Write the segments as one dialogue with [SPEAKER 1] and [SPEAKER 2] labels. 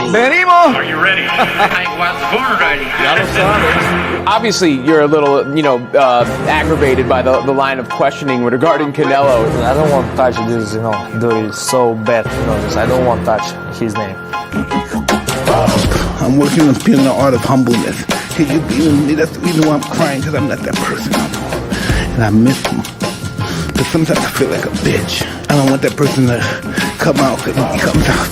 [SPEAKER 1] Venimos.
[SPEAKER 2] Are you ready? I was born ready.
[SPEAKER 1] Obviously, you're a little, aggravated by the line of questioning regarding Canelo.
[SPEAKER 3] I don't want to touch this, dirty, so bad, I don't want to touch his name.
[SPEAKER 4] I'm working on feeling the art of humbleness. Can you be with me? That's the reason why I'm crying, because I'm not that person no more. And I miss him. But sometimes I feel like a bitch. I don't want that person to come out, because when he comes out,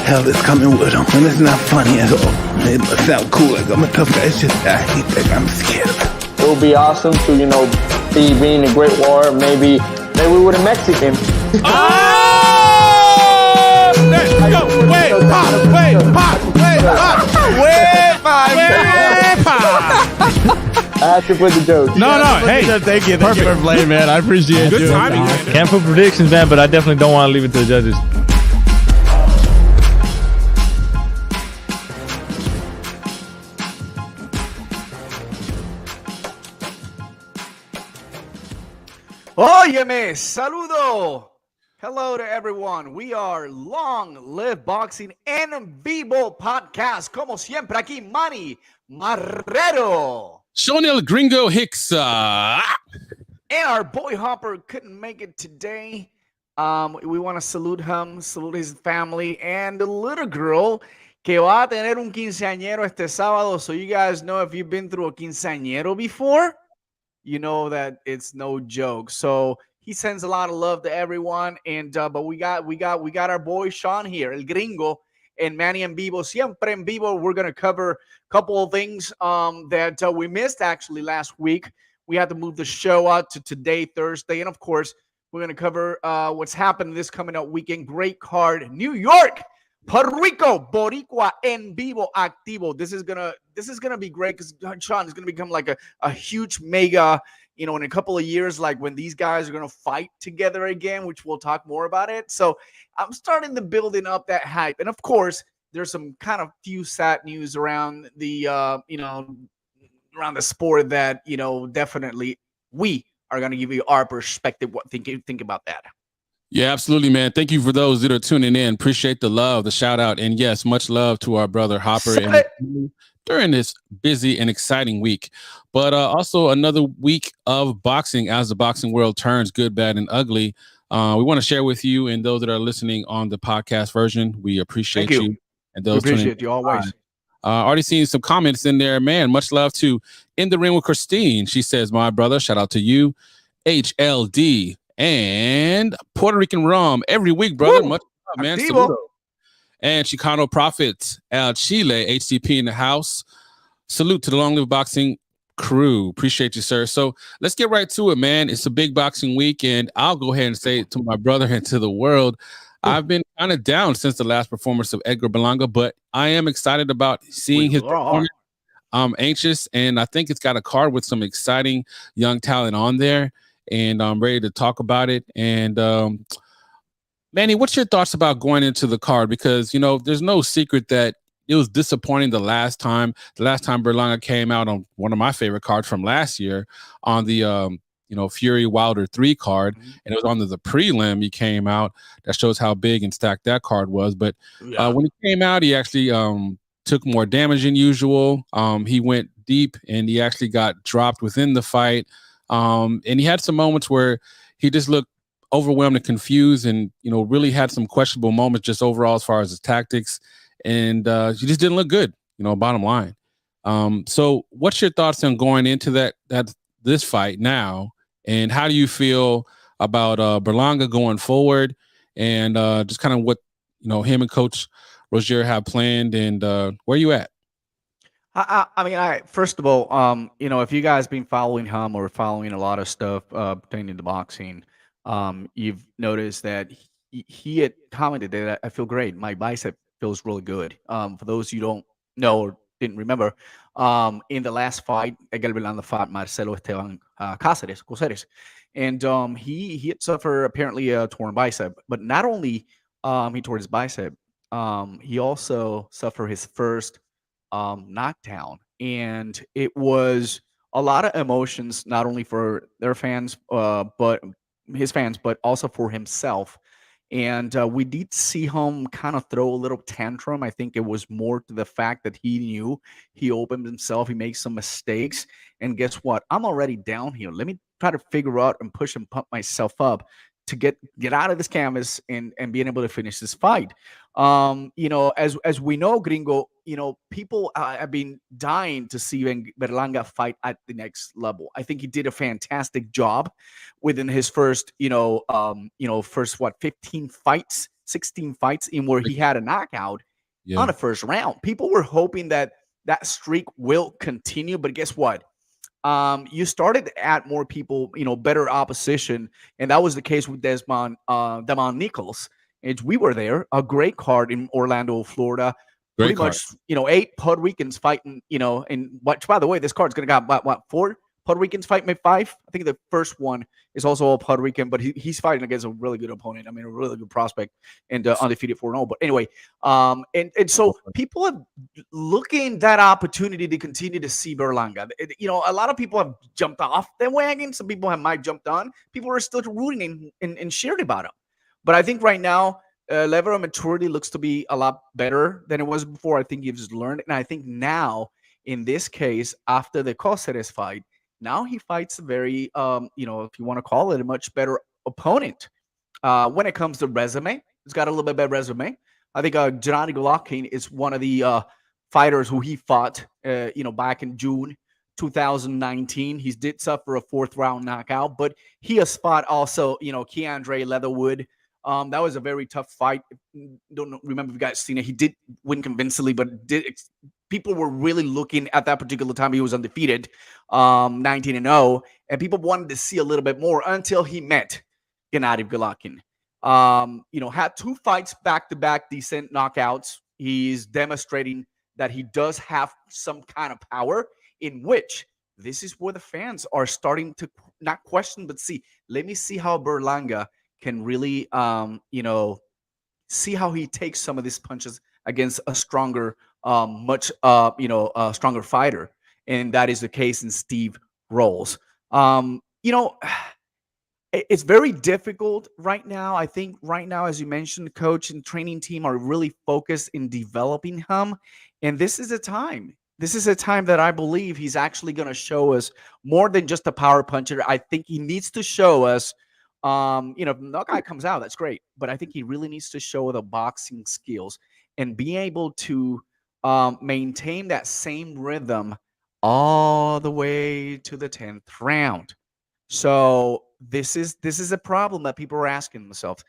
[SPEAKER 4] hell is coming with him. And it's not funny at all. It must sound cool, like I'm a tough guy. It's just I hate that I'm scared.
[SPEAKER 3] It would be awesome to, be being a great war, maybe with a Mexican.
[SPEAKER 5] Let's go! Way pop!
[SPEAKER 3] I have to put the joke.
[SPEAKER 5] No, hey, thank you for playing, man. I appreciate
[SPEAKER 6] Good
[SPEAKER 5] you.
[SPEAKER 6] timing, man.
[SPEAKER 7] Can't put predictions, man, but I definitely don't want to leave it to the judges.
[SPEAKER 1] Óyeme, saludo. Hello to everyone. We are Long Live Boxing EnVivo podcast. Como siempre, aquí Manny Marrero.
[SPEAKER 6] Shonel Gringo Hicks.
[SPEAKER 1] And our boy Hopper couldn't make it today. We want to salute him, salute his family, and the little girl que va a tener un quinceañero este sábado. So you guys know, if you've been through a quinceañero before, you know that it's no joke. So he sends a lot of love to everyone, and but we got our boy Sean here, El Gringo, and Manny EnVivo, siempre en vivo. We're gonna cover a couple of things that we missed actually last week. We had to move the show out to today, Thursday, and of course we're gonna cover what's happening this coming up weekend. Great card, New York, Puerto Rico, Boricua EnVivo activo. This is gonna be great, because Sean is gonna become like a huge mega, in a couple of years, like when these guys are gonna fight together again, which we'll talk more about it. So I'm starting to building up that hype, and of course there's some kind of few sad news around the around the sport that definitely we are gonna give you our perspective. What think about that?
[SPEAKER 6] Yeah, absolutely, man. Thank you for those that are tuning in. Appreciate the love, the shout out, and yes, much love to our brother Hopper during this busy and exciting week. But also another week of boxing as the boxing world turns good, bad, and ugly. We want to share with you and those that are listening on the podcast version. We appreciate you. And those
[SPEAKER 1] appreciate you always.
[SPEAKER 6] Already seen some comments in there, man. Much love to In the Ring with Christine. She says, my brother, shout out to you. HLD. And Puerto Rican rum every week, brother. Woo! Much love, man. And Chicano Prophets, Chile, HCP in the house. Salute to the Long Live Boxing crew. Appreciate you, sir. So let's get right to it, man. It's a big boxing week, and I'll go ahead and say it to my brother and to the world. I've been kind of down since the last performance of Edgar Berlanga, but I am excited about seeing his performance. I'm anxious, and I think it's got a card with some exciting young talent on there. And I'm ready to talk about it. And Manny, what's your thoughts about going into the card? Because, there's no secret that it was disappointing the last time Berlanga came out on one of my favorite cards from last year on the, Fury Wilder 3 card. And it was on the prelim he came out. That shows how big and stacked that card was. But when he came out, he actually took more damage than usual. He went deep, and he actually got dropped within the fight. And he had some moments where he just looked overwhelmed and confused, and really had some questionable moments just overall as far as his tactics, and he just didn't look good, bottom line. So what's your thoughts on going into this fight now, and how do you feel about Berlanga going forward, and just kind of what him and Coach Rozier have planned, and where are you at?
[SPEAKER 1] I mean, first of all, if you guys been following him or following a lot of stuff pertaining to boxing, you've noticed that he had commented that I feel great. My bicep feels really good. For those you don't know or didn't remember, in the last fight, Edgar Berlanga fought Marcelo Esteban Cáceres, and he had suffered apparently a torn bicep. But not only he tore his bicep, he also suffered his first knockdown, and it was a lot of emotions, not only for their fans, but his fans, but also for himself. And we did see him kind of throw a little tantrum. I think it was more to the fact that he knew he opened himself, he made some mistakes. And guess what? I'm already down here. Let me try to figure out and push and pump myself up to get out of this canvas and being able to finish this fight. As we know, Gringo, people have been dying to see Berlanga fight at the next level. I think he did a fantastic job within his first, first 15 fights, 16 fights in where he had a knockout on the first round. People were hoping that that streak will continue, but guess what? You started to add more people, better opposition, and that was the case with Damon Nichols. And we were there, a great card in Orlando, Florida. Pretty much, 8 Puerto Ricans fighting, and which, by the way, this card's gonna got what 4 Puerto Ricans fight, maybe 5. I think the first one is also a Puerto Rican, but he's fighting against a really good opponent. I mean, a really good prospect and undefeated 4-0. But anyway, and so people are looking that opportunity to continue to see Berlanga. A lot of people have jumped off the wagon. Some people might jumped on. People are still rooting and cheering about him. But I think right now, level of maturity looks to be a lot better than it was before. I think he's learned, and I think now in this case, after the Cáceres fight, now he fights a very, if you want to call it, a much better opponent. When it comes to resume, he's got a little bit better resume. I think Gennady Golovkin is one of the fighters who he fought, back in June 2019. He did suffer a 4th round knockout, but he has fought also, Keandre Leatherwood. That was a very tough fight. Don't remember if you guys seen it. He did win convincingly, but people were really looking at that particular time. He was undefeated, 19-0, and people wanted to see a little bit more until he met Gennady Golovkin. Had 2 fights back-to-back, decent knockouts. He's demonstrating that he does have some kind of power, in which this is where the fans are starting to not question, but see. Let me see how Berlanga can really, see how he takes some of these punches against a stronger, stronger fighter. And that is the case in Steve Rolls. It's very difficult right now. I think right now, as you mentioned, the coach and training team are really focused in developing him. And this is a time. This is a time that I believe he's actually going to show us more than just a power puncher. I think he needs to show us, if no guy comes out, that's great. But I think he really needs to show the boxing skills and be able to maintain that same rhythm all the way to the 10th round. So this is a problem that people are asking themselves.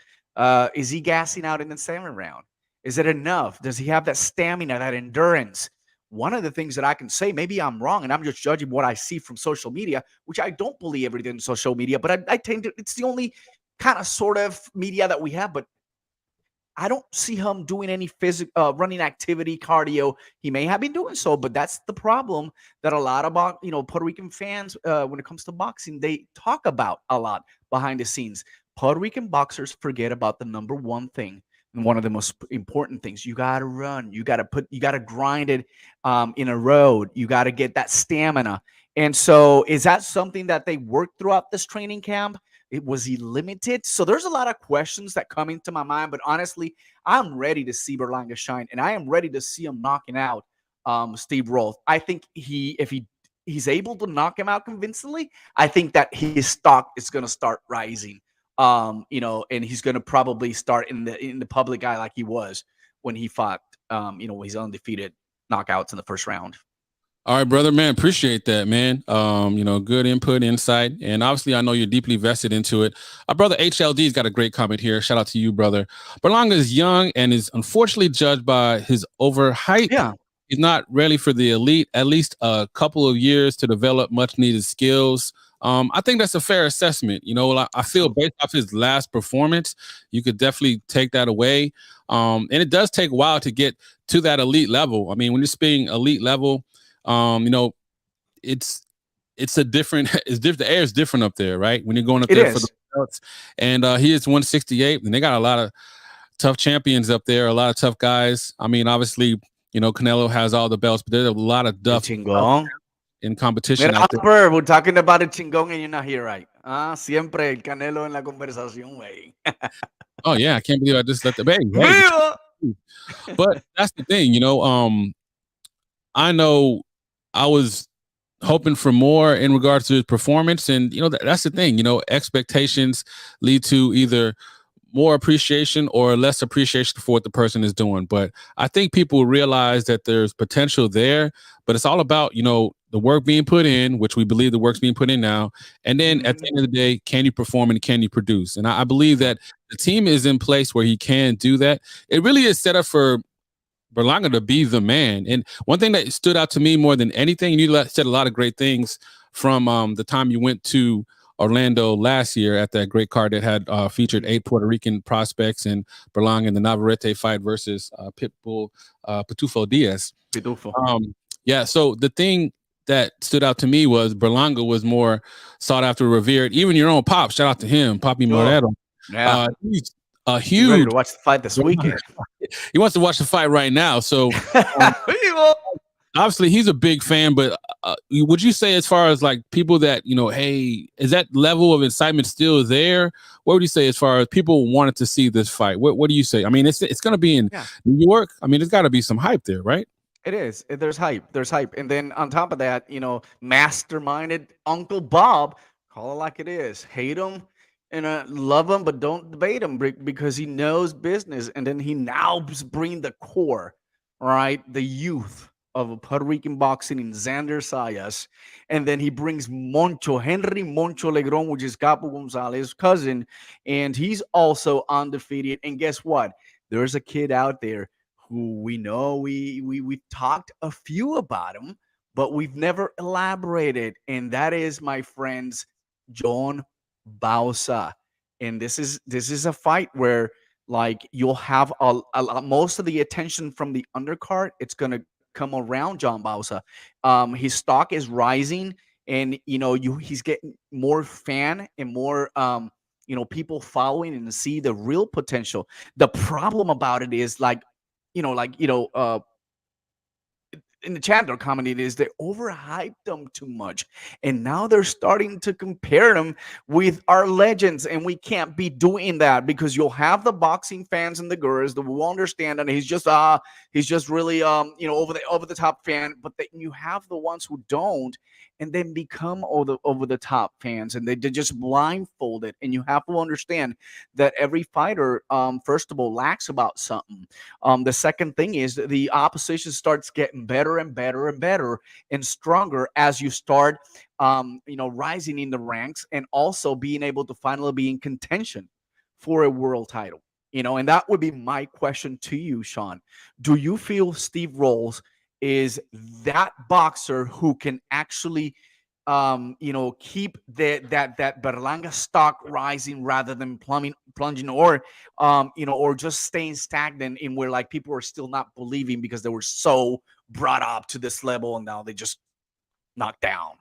[SPEAKER 1] Is he gassing out in the 7th round? Is it enough? Does he have that stamina, that endurance? One of the things that I can say, maybe I'm wrong, and I'm just judging what I see from social media, which I don't believe everything in social media, but I tend to, it's the only kind of sort of media that we have, but I don't see him doing any physical running activity, cardio. He may have been doing so, but that's the problem that a lot of Puerto Rican fans, when it comes to boxing, they talk about a lot behind the scenes. Puerto Rican boxers forget about the number one thing, and one of the most important things. You got to run. You got to grind it in a road. You got to get that stamina. And so is that something that they worked throughout this training camp? Was he limited? So there's a lot of questions that come into my mind, but honestly, I'm ready to see Berlanga shine, and I am ready to see him knocking out Steve Rolls. I think if he's able to knock him out convincingly, I think that his stock is going to start rising. And he's going to probably start in the public eye like he was when he fought, he's undefeated knockouts in the first round.
[SPEAKER 6] All right, brother, man, appreciate that, man. Good input, insight, and obviously I know you're deeply vested into it. Our brother HLD's got a great comment here. Shout out to you, brother. Berlanga is young and is unfortunately judged by his overhype.
[SPEAKER 1] Yeah.
[SPEAKER 6] He's not ready for the elite, at least a couple of years to develop much needed skills. I think that's a fair assessment. I feel based off his last performance, you could definitely take that away. And it does take a while to get to that elite level. I mean, when you're speaking elite level, it's a different, the air is different up there, right? When you're going up there for the belts. And he is 168, and they got a lot of tough champions up there, a lot of tough guys. I mean, obviously, Canelo has all the belts, but there's a lot of in competition
[SPEAKER 1] Mira,
[SPEAKER 6] out there.
[SPEAKER 1] Hopper, we're talking about a chingón and you're not here, right? Ah, siempre el Canelo en la conversación, güey.
[SPEAKER 6] Oh yeah, I can't believe I just let the hey,
[SPEAKER 1] Viva!
[SPEAKER 6] but that's the thing, I know I was hoping for more in regards to his performance, and that's the thing. Expectations lead to either more appreciation or less appreciation for what the person is doing. But I think people realize that there's potential there, but it's all about the work being put in, which we believe the work's being put in now, and then at the end of the day, can you perform and can you produce? And I believe that the team is in place where he can do that. It really is set up for Berlanga to be the man. And one thing that stood out to me more than anything, and you said a lot of great things from the time you went to Orlando last year at that great card that had featured 8 Puerto Rican prospects and Berlanga in the Navarrete fight versus Pitbull Pitufo Diaz.
[SPEAKER 1] Pitufo.
[SPEAKER 6] Yeah, so the thing that stood out to me was Berlanga was more sought after, revered. Even your own Pop, shout out to him, Papi Morero.
[SPEAKER 1] Yeah.
[SPEAKER 6] He's a huge.
[SPEAKER 1] Ready to watch the fight this weekend.
[SPEAKER 6] He wants to watch the fight right now. So obviously he's a big fan, but would you say, as far as like people that, hey, is that level of excitement still there? What would you say as far as people wanted to see this fight? What do you say? I mean, it's going to be in New York. I mean, there's got to be some hype there, right?
[SPEAKER 1] It is. There's hype. There's hype. And then on top of that, masterminded Uncle Bob, call it like it is. Hate him and love him, but don't debate him because he knows business. And then he now bring the core, right? The youth of Puerto Rican boxing in Xander Sayas. And then he brings Moncho Henry, Moncho Legron, which is Capo Gonzalez's cousin. And he's also undefeated. And guess what? There's a kid out there who we know we've talked a few about him, but we've never elaborated. And that is, my friends, John Bausa. And this is a fight where, like, you'll have most of the attention from the undercard. It's going to come around John Bausa. His stock is rising, and he's getting more fan and more people following and see the real potential. The problem about it is in the chat they're commenting is they overhyped them too much, and now they're starting to compare them with our legends, and we can't be doing that, because you'll have the boxing fans and the gurus that will understand, and he's just really over the top fan, but then you have the ones who don't and then become over the top fans, and they're just blindfolded. And you have to understand that every fighter, first of all, lacks about something. The second thing is the opposition starts getting better and better and better and stronger as you start, rising in the ranks, and also being able to finally be in contention for a world title. And that would be my question to you, Sean. Do you feel Steve Rolls is that boxer who can actually keep that Berlanga stock rising rather than plunging, or just staying stagnant in where, like, people are still not believing because they were so brought up to this level and now they just knocked down?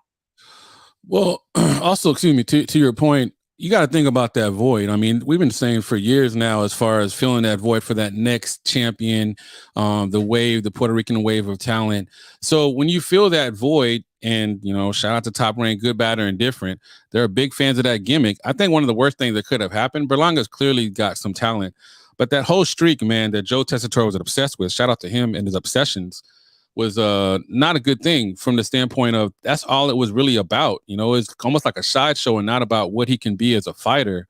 [SPEAKER 6] Well, also, excuse me, to your point, you got to think about that void. I mean, we've been saying for years now, as far as filling that void for that next champion, the Puerto Rican wave of talent. So when you fill that void, and, shout out to Top Rank, good, bad, or indifferent, they're big fans of that gimmick. I think one of the worst things that could have happened, Berlanga's clearly got some talent, but that whole streak, man, that Joe Tessitore was obsessed with, shout out to him and his obsessions, was not a good thing from the standpoint of that's all it was really about. It's almost like a sideshow and not about what he can be as a fighter,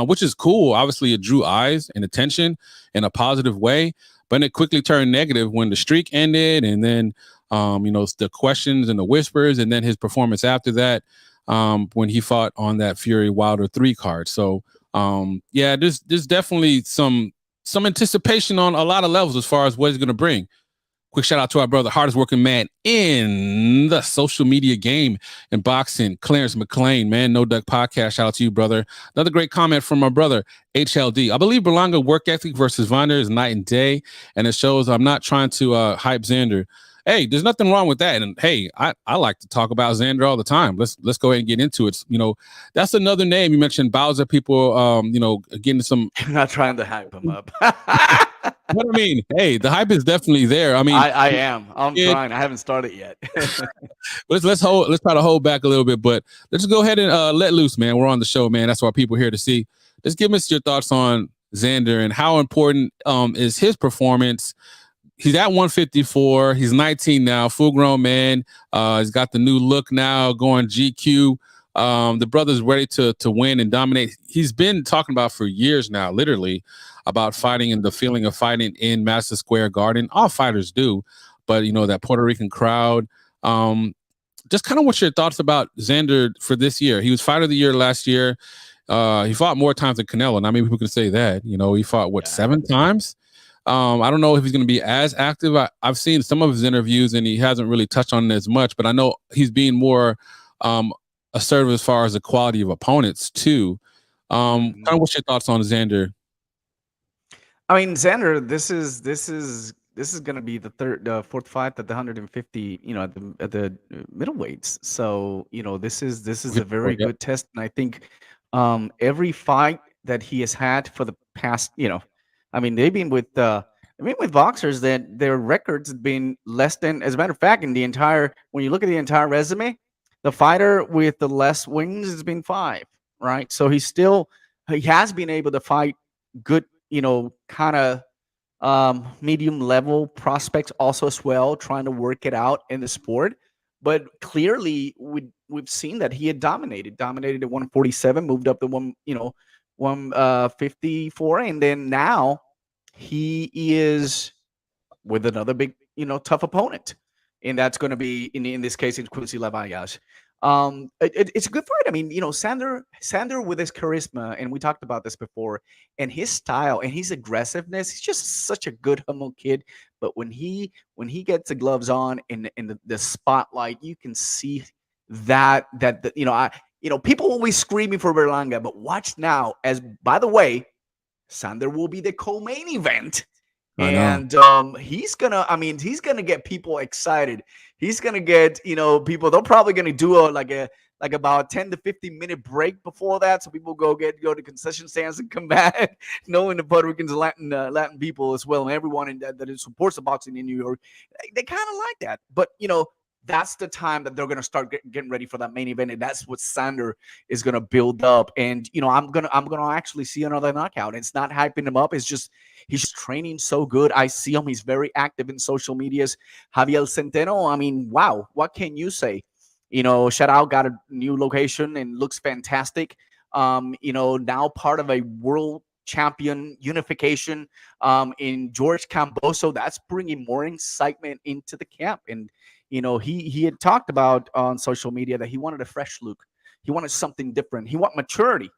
[SPEAKER 6] which is cool. Obviously, it drew eyes and attention in a positive way, but it quickly turned negative when the streak ended, and then the questions and the whispers, and then his performance after that, when he fought on that Fury Wilder 3 card. So there's definitely some anticipation on a lot of levels as far as what he's going to bring. Quick shout out to our brother, hardest working man in the social media game in boxing, Clarence McLean, man. No Duck Podcast. Shout out to you, brother. Another great comment from our brother, HLD. I believe Berlanga work ethic versus Vinder is night and day, and it shows I'm not trying to hype Xander. Hey, there's nothing wrong with that. And hey, I like to talk about Xander all the time. Let's go ahead and get into it. That's another name. You mentioned Bowser. People, getting some.
[SPEAKER 1] I'm not trying to hype him up.
[SPEAKER 6] But I mean, hey, the hype is definitely there. I mean,
[SPEAKER 1] I am. I'm trying. I haven't started yet.
[SPEAKER 6] let's try to hold back a little bit, but let's just go ahead and let loose, man. We're on the show, man. That's why people are here to see. Just give us your thoughts on Xander and how important is his performance. He's at 154. He's 19 now, full grown man. He's got the new look now, going GQ. The brother's ready to win and dominate. He's been talking about for years now, literally, about fighting and the feeling of fighting in Madison Square Garden. All fighters do, but you know, that Puerto Rican crowd. Just kind of what's your thoughts about Xander for this year? He was fighter of the year last year. He fought more times than Canelo. Not many people can say that. You know, he fought 7 times. I don't know if he's going to be as active. I've seen some of his interviews and he hasn't really touched on it as much, but I know he's being more assertive as far as the quality of opponents too. Kind of what's your thoughts on Xander?
[SPEAKER 1] I mean, Xander, this is going to be the fourth fight at the 150, you know, at the middleweights. So, you know, this is a very good test, and I think every fight that he has had for the past, you know, I mean, they've been with boxers that their records have been less than. As a matter of fact, in the entire, when you look at the entire resume, the fighter with the less wins has been 5, right? So he has been able to fight good, you know, kind of medium level prospects also as well, trying to work it out in the sport. But clearly, we've seen that he had dominated at 147, moved up to 154, and then now he is with another big, you know, tough opponent, and that's going to be in this case it's Quincy Levallas. It's a good fight. I mean, you know, Sander with his charisma, and we talked about this before, and his style and his aggressiveness. He's just such a good, humble kid. But when he gets the gloves on in the spotlight, you can see that you know, people will be screaming for Berlanga, but watch now. As by the way, Sander will be the co-main event. And he's gonna get people excited. He's gonna get, you know, people. They're probably gonna do like about 10 to 15-minute break before that, so people go to concession stands and come back. Knowing the Puerto Ricans, Latin people as well, and everyone that supports the boxing in New York, they kind of like that. But you know, that's the time that they're gonna start getting ready for that main event, and that's what Sander is gonna build up. And you know, I'm gonna actually see another knockout. It's not hyping him up. It's just he's training so good. I see him. He's very active in social medias. Javier Centeno. I mean, wow. What can you say? You know, Shoutout got a new location and looks fantastic. You know, now part of a world champion unification in George Camboso. That's bringing more excitement into the camp. And you know, he had talked about on social media that he wanted a fresh look. He wanted something different. He wanted maturity.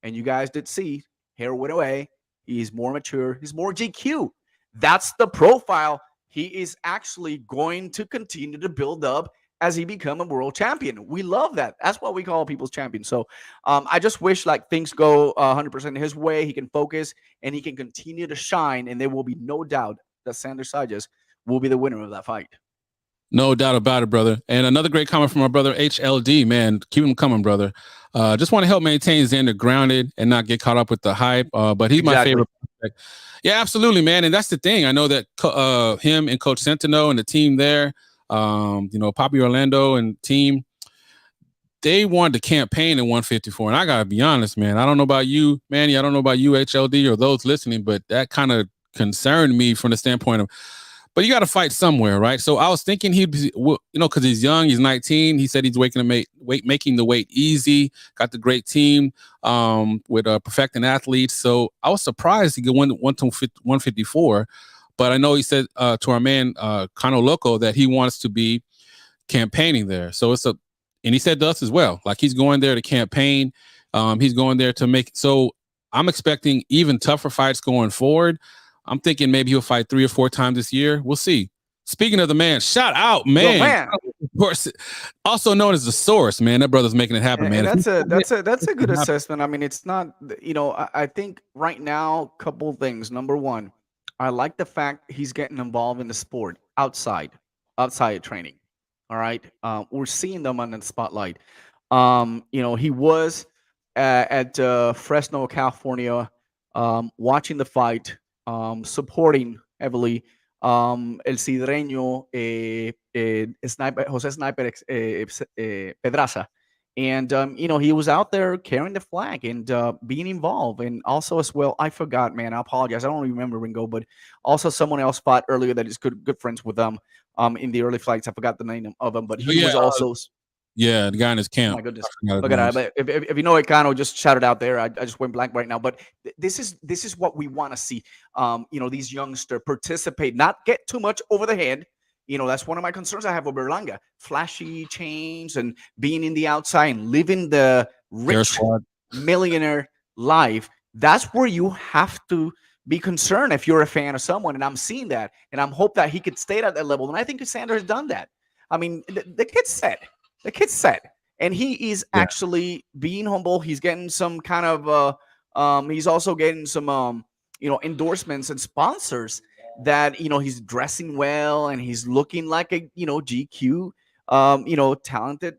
[SPEAKER 1] And you guys did see, hair went away. He's more mature. He's more GQ. That's the profile he is actually going to continue to build up as he become a world champion. We love that. That's what we call people's champion. So I just wish like things go 100% his way. He can focus and he can continue to shine. And there will be no doubt that Sander Sages will be the winner of that fight.
[SPEAKER 6] No doubt about it, brother. And another great comment from our brother HLD, man. Keep him coming, brother. Just want to help maintain Xander grounded and not get caught up with the hype. But he's my favorite prospect. Yeah, absolutely, man. And that's the thing. I know that him and Coach Centeno and the team there, you know, Papi Orlando and team, they wanted to campaign in 154. And I got to be honest, man. I don't know about you, Manny. I don't know about you, HLD, or those listening, but that kind of concerned me from the standpoint of, but you got to fight somewhere, right? So I was thinking he'd be, you know, because he's young, he's 19. He said he's making the weight easy. Got the great team with perfecting athletes. So I was surprised he could win 154. But I know he said to our man Cano Loco that he wants to be campaigning there. So and he said to us as well, like he's going there to campaign. He's going there to make. So I'm expecting even tougher fights going forward. I'm thinking maybe he'll fight 3 or 4 times this year. We'll see. Speaking of the man, shout out, man. Yo, man. Of course, also known as the Source, man. That brother's making it happen, man.
[SPEAKER 1] That's a good assessment. I mean, it's not, you know, I think right now, couple things. Number one, I like the fact he's getting involved in the sport outside training. All right, we're seeing them on the spotlight. You know, he was at Fresno, California, watching the fight. supporting heavily el Cidreño Sniper, Jose Sniper Pedraza. And, he was out there carrying the flag and being involved. And also, as well, I forgot, man, I apologize. I don't remember Ringo, but also someone else fought earlier that is good friends with them in the early fights. I forgot the name of him, but he was also.
[SPEAKER 6] Yeah, the guy in his
[SPEAKER 1] Oh
[SPEAKER 6] camp.
[SPEAKER 1] my goodness! Look at that. But if you know it, Cano, just shout it out there. I just went blank right now. But this is what we want to see. These youngsters participate, not get too much over the head. That's one of my concerns I have with Berlanga. Flashy chains and being in the outside and living the rich millionaire life. That's where you have to be concerned if you're a fan of someone. And I'm seeing that. And I'm hope that he could stay at that level. And I think Sanders has done that. I mean, the kid's set. The kid's set. And he is actually being humble. He's getting some kind of he's also getting some endorsements and sponsors that he's dressing well and he's looking like a GQ talented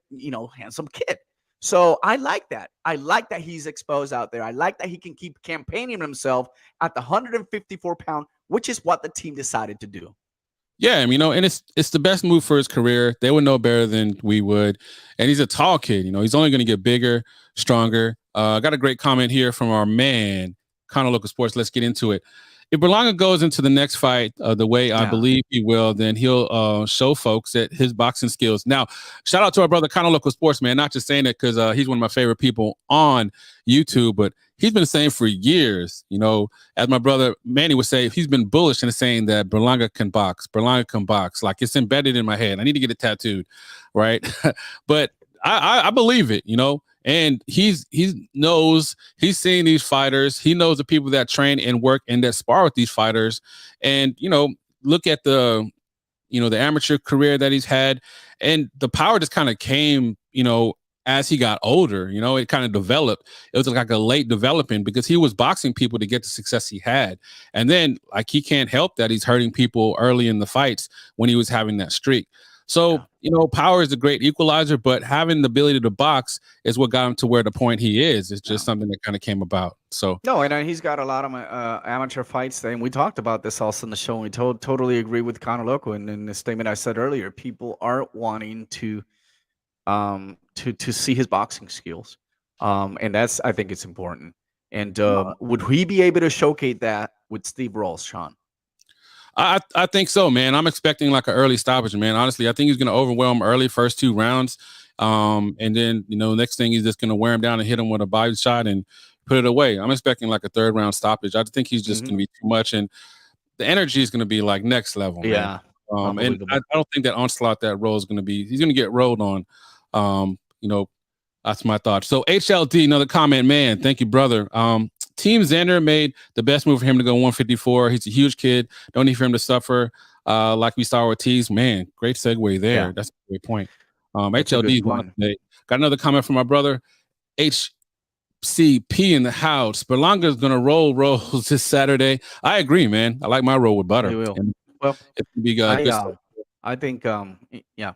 [SPEAKER 1] handsome kid. So I like that. I like that he's exposed out there. I like that he can keep campaigning himself at the 154-pound, which is what the team decided to do.
[SPEAKER 6] Yeah, and it's the best move for his career. They would know better than we would. And he's a tall kid. He's only going to get bigger, stronger. I got a great comment here from our man, Canelo Local Sports. Let's get into it. If Berlanga goes into the next fight the way I believe he will, then he'll show folks that his boxing skills. Now, shout out to our brother Canelo Local Sports, man. Not just saying it because he's one of my favorite people on YouTube, but he's been saying for years, as my brother Manny would say, he's been bullish in saying that Berlanga can box. Berlanga can box. Like, it's embedded in my head. I need to get it tattooed, right? But I believe it, and he knows, he's seeing these fighters. He knows the people that train and work and that spar with these fighters. And, look at the amateur career that he's had, and the power just kind of came, as he got older. It kind of developed. It was like a late developing because he was boxing people to get the success he had. And then he can't help that he's hurting people early in the fights when he was having that streak. So, power is a great equalizer, but having the ability to box is what got him to where the point he is. It's just something that kind of came about. So
[SPEAKER 1] no, and he's got a lot of amateur fights, and we talked about this also in the show. And we totally agree with Canelo Loco in the statement I said earlier. People are wanting to see his boxing skills, and I think it's important. And would we be able to showcase that with Steve Rolls, Sean?
[SPEAKER 6] I think so, man. I'm expecting like an early stoppage, man. Honestly, I think he's going to overwhelm early first 2 rounds. And then, next thing he's just going to wear him down and hit him with a body shot and put it away. I'm expecting like a 3rd round stoppage. I think he's just going to be too much. And the energy is going to be like next level.
[SPEAKER 1] Yeah.
[SPEAKER 6] Man. And I don't think that onslaught that Roll is going to be, he's going to get rolled on. That's my thought. So HLD, another comment, man. Thank you, brother. Team Xander made the best move for him to go 154. He's a huge kid. Don't need for him to suffer like we saw Ortiz. Man, great segue there. Yeah. That's a great point. HLD got another comment from my brother HCP in the house. Berlanga is going to roll rolls this Saturday. I agree, man. I like my roll with butter.
[SPEAKER 1] Well,
[SPEAKER 6] it can be good.
[SPEAKER 1] I think, yeah.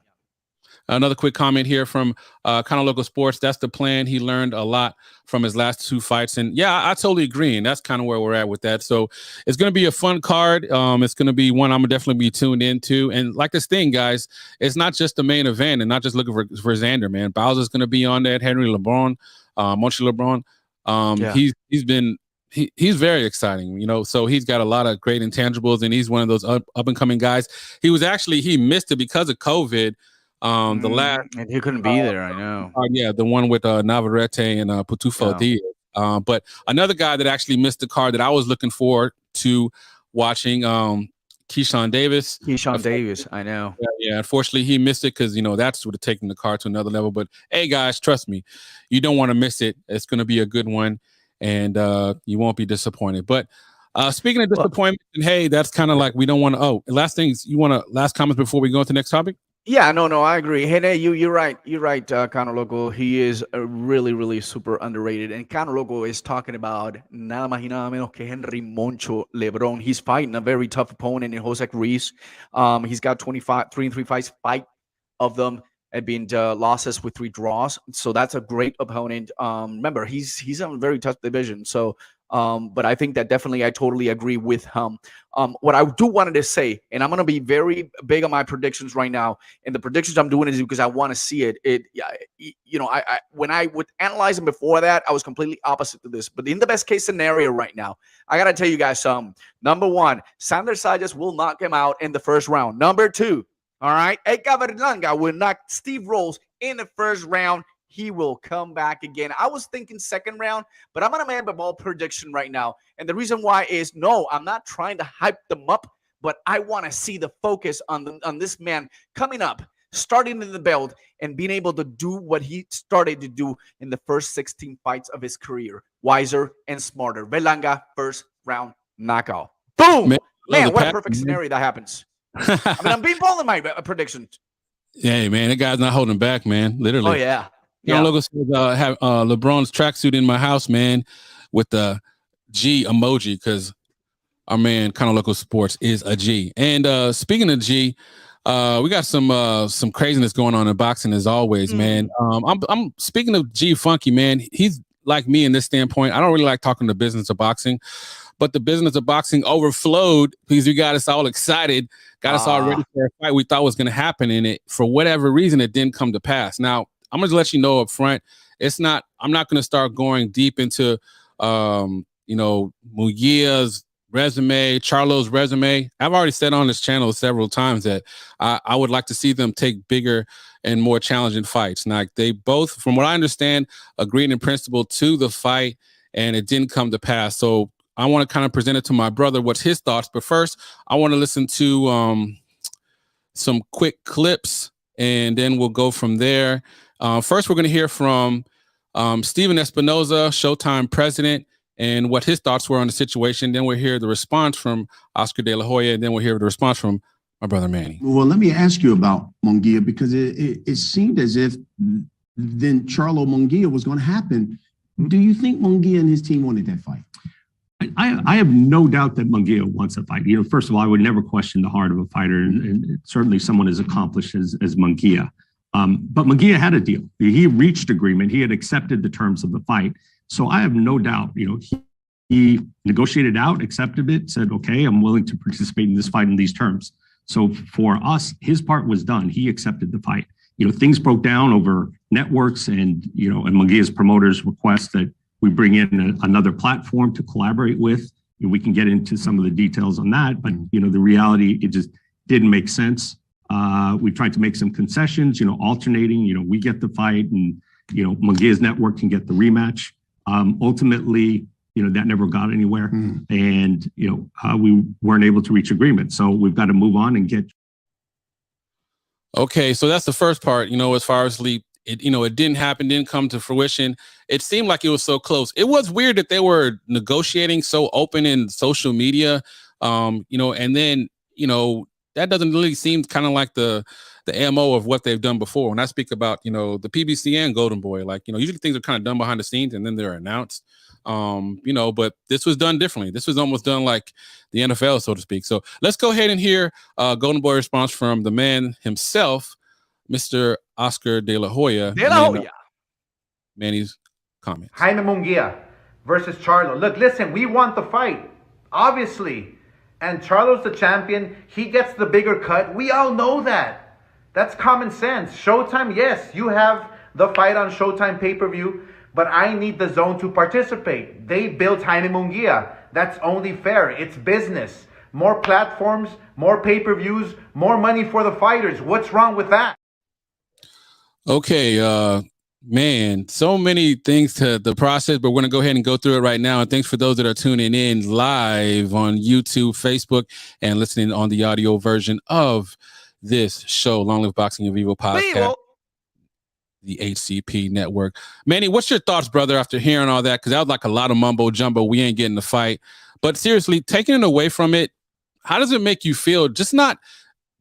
[SPEAKER 6] Another quick comment here from Canelo Local Sports. That's the plan. He learned a lot from his last 2 fights. And yeah, I totally agree. And that's kind of where we're at with that. So it's going to be a fun card. It's going to be one I'm going to definitely be tuned into. And like this thing, guys, it's not just the main event and not just looking for Xander, man. Bowser's going to be on that. Henry LeBron, Moncho LeBron. He's very exciting, so he's got a lot of great intangibles and he's one of those up and coming guys. He missed it because of COVID. The last,
[SPEAKER 1] and he couldn't be there. I know.
[SPEAKER 6] The one with Navarrete and Putufo Diaz. But another guy that actually missed the card that I was looking forward to watching, Keyshawn Davis.
[SPEAKER 1] I know.
[SPEAKER 6] Yeah. Unfortunately, he missed it because that's would have taken the card to another level. But hey, guys, trust me, you don't want to miss it. It's going to be a good one, and you won't be disappointed. But speaking of disappointment, hey, that's kind of like we don't want to. Oh, last things you want to last comments before we go into the next topic.
[SPEAKER 1] Yeah, no, I agree. Hey, you're right. You're right, Canelo Loco. He is really, really super underrated. And Canelo Loco is talking about nada más y nada menos que Henry Moncho LeBron. He's fighting a very tough opponent in Jose Ruiz. He's got 3 and 3 fights. 5 of them have been losses with 3 draws. So that's a great opponent. Remember, he's in a very tough division. So But I think that definitely I totally agree with him. What I do wanted to say, and I'm going to be very big on my predictions right now, and the predictions I'm doing is because I want to see it. I when I would analyze them before that, I was completely opposite to this. But in the best case scenario right now, I got to tell you guys something. Number one, Sander Sayas will knock him out in the first round. Number two, all right, Edgar Berlanga will knock Steve Rolls in the first round. He will come back again. I was thinking second round, but I'm going to make a ball prediction right now. And the reason why is, no, I'm not trying to hype them up, but I want to see the focus on this man coming up, starting in the belt, and being able to do what he started to do in the first 16 fights of his career. Wiser and smarter. Berlanga, first round knockout. Boom! Man, what a perfect scenario that happens. I mean, I'm being bold in my predictions.
[SPEAKER 6] Yeah, man, that guy's not holding back, man. Literally.
[SPEAKER 1] Oh, yeah.
[SPEAKER 6] Yeah. Logo says, have LeBron's tracksuit in my house, man, with the G emoji, because our man Canelo Loco Sports is a G. And speaking of G, we got some craziness going on in boxing as always, man. I'm speaking of G Funky, man. He's like me in this standpoint. I don't really like talking the business of boxing, but the business of boxing overflowed because you got us all excited, got us all ready for a fight we thought was going to happen, and it, for whatever reason, it didn't come to pass. Now, I'm going to let you know up front, I'm not going to start going deep into, Munguia's resume, Charlo's resume. I've already said on this channel several times that I would like to see them take bigger and more challenging fights. Now, they both, from what I understand, agreed in principle to the fight, and it didn't come to pass. So I want to kind of present it to my brother, what's his thoughts. But first, I want to listen to some quick clips, and then we'll go from there. First, we're going to hear from Steven Espinoza, Showtime president, and what his thoughts were on the situation. Then we'll hear the response from Oscar De La Hoya, and then we'll hear the response from my brother Manny.
[SPEAKER 8] Well, let me ask you about Munguia, because it seemed as if then Charlo Munguia was going to happen. Do you think Munguia and his team wanted that fight?
[SPEAKER 9] I have no doubt that Munguia wants a fight. First of all, I would never question the heart of a fighter, and certainly someone as accomplished as Munguia. But Munguia had a deal. He reached agreement. He had accepted the terms of the fight. So I have no doubt, he negotiated out, accepted it, said, okay, I'm willing to participate in this fight in these terms. So for us, his part was done. He accepted the fight. Things broke down over networks and Munguia's promoters request that we bring in another platform to collaborate with. We can get into some of the details on that, but the reality, it just didn't make sense. We tried to make some concessions, alternating, we get the fight and, Munguia's network can get the rematch. Ultimately, that never got anywhere. And, we weren't able to reach agreement. So we've got to move on and get.
[SPEAKER 6] Okay. So that's the first part, as far as it didn't happen, didn't come to fruition. It seemed like it was so close. It was weird that they were negotiating so open in social media, and then, that doesn't really seem kind of like the MO of what they've done before. When I speak about, the PBC and Golden Boy, usually things are kind of done behind the scenes and then they're announced, but this was done differently. This was almost done like the NFL, so to speak. So let's go ahead and hear Golden Boy response from the man himself, Mr. Oscar De La Hoya. Manny's comments.
[SPEAKER 10] Jaime Munguia versus Charlo. Look, listen, we want the fight, obviously. And Charlo's the champion. He gets the bigger cut. We all know that. That's common sense. Showtime, yes, you have the fight on Showtime pay-per-view, but I need the zone to participate. They built Jaime Munguia. That's only fair. It's business. More platforms, more pay-per-views, more money for the fighters. What's wrong with that?
[SPEAKER 6] Okay, man, so many things to the process, but we're going to go ahead and go through it right now. And thanks for those that are tuning in live on YouTube, Facebook, and listening on the audio version of this show, Long Live Boxing EnVivo podcast, the HCP network. Manny, what's your thoughts, brother, after hearing all that? Because that was like a lot of mumbo jumbo. We ain't getting the fight. But seriously, taking it away from it, how does it make you feel? Just not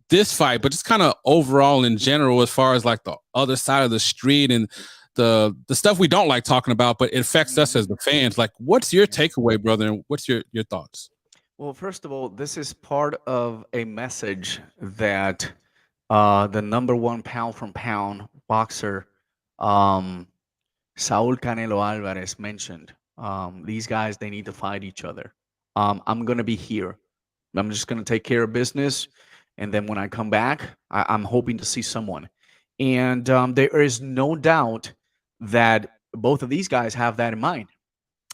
[SPEAKER 6] this fight, but just kind of overall in general, as far as like the other side of the street and the stuff we don't like talking about, but it affects us as the fans. Like, what's your takeaway, brother? And what's your thoughts?
[SPEAKER 1] Well, first of all, this is part of a message that the #1 pound from pound boxer, Saul Canelo Alvarez, mentioned These guys, they need to fight each other. I'm gonna be here. I'm just gonna take care of business, and then when I come back, I'm hoping to see someone. And there is no doubt that both of these guys have that in mind.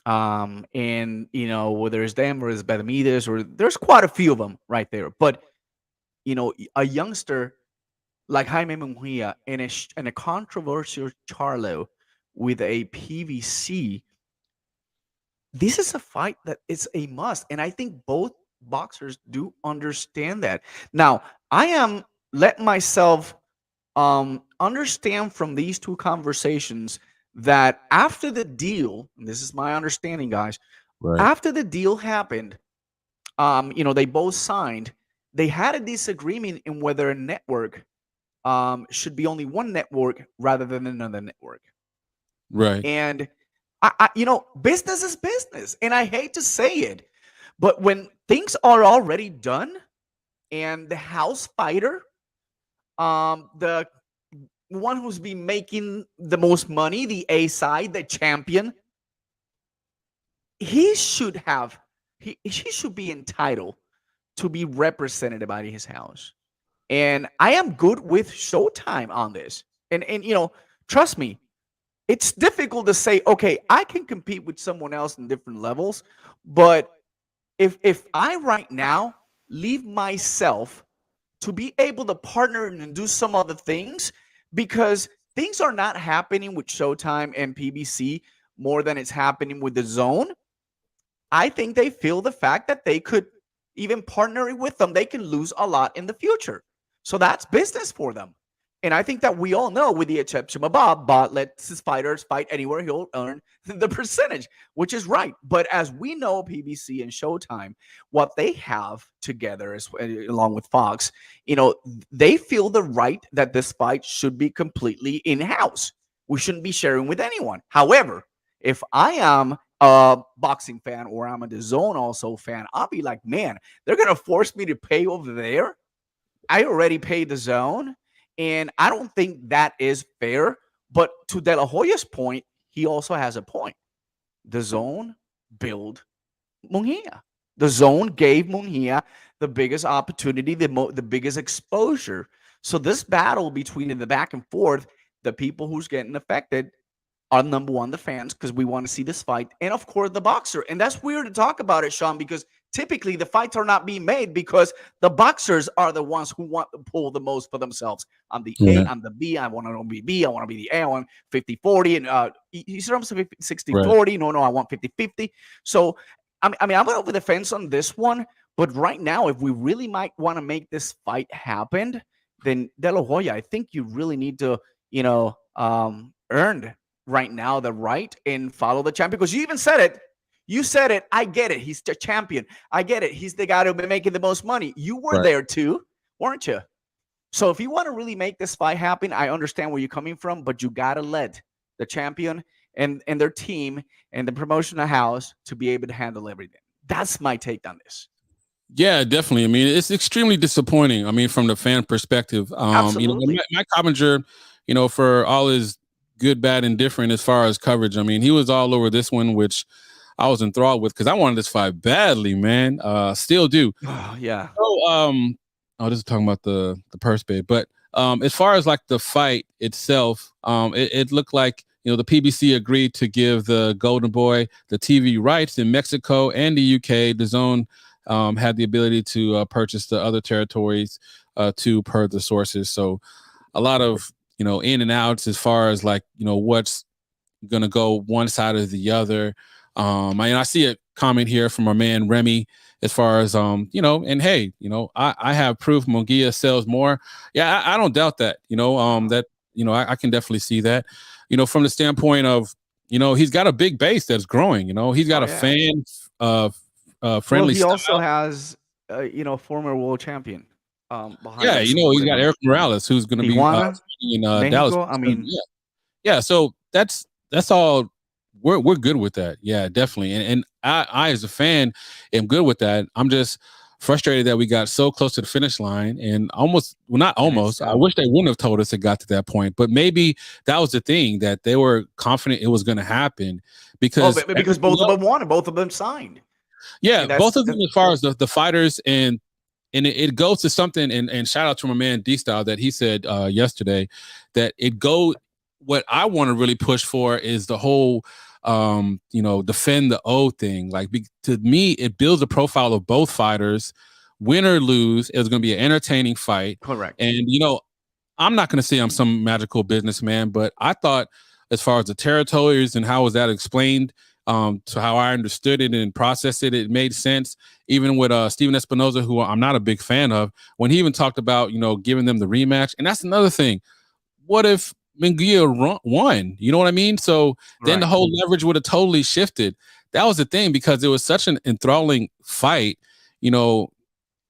[SPEAKER 1] And whether it's them or it's Benavidez, or there's quite a few of them right there. But a youngster like Jaime Mcgee and a controversial Charlo with a PVC, this is a fight that is a must. And I think both boxers do understand that. Now, I am letting myself understand from these two conversations that after the deal, and this is my understanding, guys, after the deal happened, they both signed. They had a disagreement in whether a network should be only one network rather than another network.
[SPEAKER 6] Right.
[SPEAKER 1] And business is business, and I hate to say it, but when things are already done, and the house fighter, the one who's been making the most money, the A side, the champion, he should be entitled to be represented by his house. And I am good with Showtime on this. And trust me, it's difficult to say, okay, I can compete with someone else in different levels, but if I right now leave myself to be able to partner and do some other things, because things are not happening with Showtime and PBC more than it's happening with the Zone, I think they feel the fact that they could, even partnering with them, they can lose a lot in the future. So that's business for them. And I think that we all know, with the exception of Bob lets his fighters fight anywhere, he'll earn the percentage, which is right. But as we know, PBC and Showtime, what they have together, along with Fox, they feel the right that this fight should be completely in-house. We shouldn't be sharing with anyone. However, if I am a boxing fan, or I'm a DAZN also fan, I'll be like, man, they're going to force me to pay over there. I already paid the Zone. And I don't think that is fair. But to De La Hoya's point, he also has a point. The Zone built Mcgee. The Zone gave Mcgee the biggest opportunity, the biggest exposure. So this battle between the back and forth, the people who's getting affected are, number one, the fans, because we want to see this fight, and of course the boxer. And that's weird to talk about it, Sean, because typically the fights are not being made because the boxers are the ones who want to pull the most for themselves. I'm the A, I'm the B, I want to be B, I want to be the A, I want 50-40, and you said I'm 60-40, no, I want 50-50. So I'm over the fence on this one, but right now, if we really might want to make this fight happen, then De La Hoya, I think you really need to, earn right now the right and follow the champion, because you even said it. You said it. I get it. He's the champion. I get it. He's the guy who'll be making the most money. You were there too, weren't you? So if you want to really make this fight happen, I understand where you're coming from, but you got to let the champion and their team and the promotional house to be able to handle everything. That's my take on this.
[SPEAKER 6] Yeah, definitely. I mean, it's extremely disappointing. I mean, from the fan perspective,
[SPEAKER 1] Absolutely.
[SPEAKER 6] Matt Coppinger, for all his good, bad, and different as far as coverage, I mean, he was all over this one, which I was enthralled with because I wanted this fight badly, man. Still do.
[SPEAKER 1] Oh, yeah.
[SPEAKER 6] So, this is talking about the purse bid, but as far as like the fight itself, it looked like the PBC agreed to give the Golden Boy the TV rights in Mexico and the UK. The Zone had the ability to purchase the other territories too, per the sources. So a lot of in and outs as far as like what's gonna go one side or the other. I see a comment here from our man Remy as far as and hey, I have proof Mcgee sells more. Yeah, I don't doubt that. I can definitely see that. From the standpoint of he's got a big base that's growing. He's got fan friendly.
[SPEAKER 1] He also has former world champion.
[SPEAKER 6] Yeah, he's got Eric Morales, who's going to be in Dallas.
[SPEAKER 1] I mean,
[SPEAKER 6] yeah. So that's all. We're good with that. Yeah, definitely. And I as a fan am good with that. I'm just frustrated that we got so close to the finish line and almost, well, not almost. I wish they wouldn't have told us it got to that point, but maybe that was the thing, that they were confident it was going to happen because
[SPEAKER 1] both of them wanted, both of them signed.
[SPEAKER 6] Yeah, both of them as far as the fighters, and it goes to something, and shout out to my man D-Style that he said yesterday that what I want to really push for is the whole defend the O thing. Like, to me, it builds a profile of both fighters. Win or lose, it's going to be an entertaining fight.
[SPEAKER 1] Correct.
[SPEAKER 6] And I'm not going to say I'm some magical businessman, but I thought as far as the territories and how was that explained to how I understood it and processed it, it made sense. Even with Steven Espinoza, who I'm not a big fan of, when he even talked about, giving them the rematch. And that's another thing. What if Mcgee won? You know what I mean? So then the whole leverage would have totally shifted. That was the thing, because it was such an enthralling fight,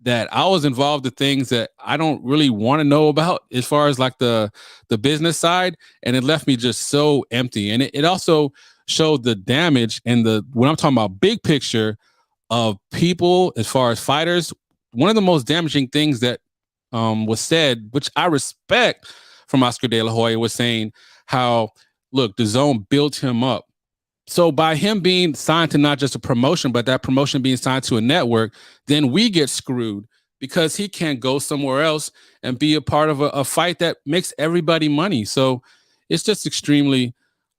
[SPEAKER 6] that I was involved in things that I don't really want to know about as far as like the business side. And it left me just so empty. And it also showed the damage and when I'm talking about big picture of people as far as fighters, one of the most damaging things that was said, which I respect from Oscar De La Hoya, was saying how, look, the zone built him up. So by him being signed to not just a promotion, but that promotion being signed to a network, then we get screwed because he can't go somewhere else and be a part of a fight that makes everybody money. So it's just extremely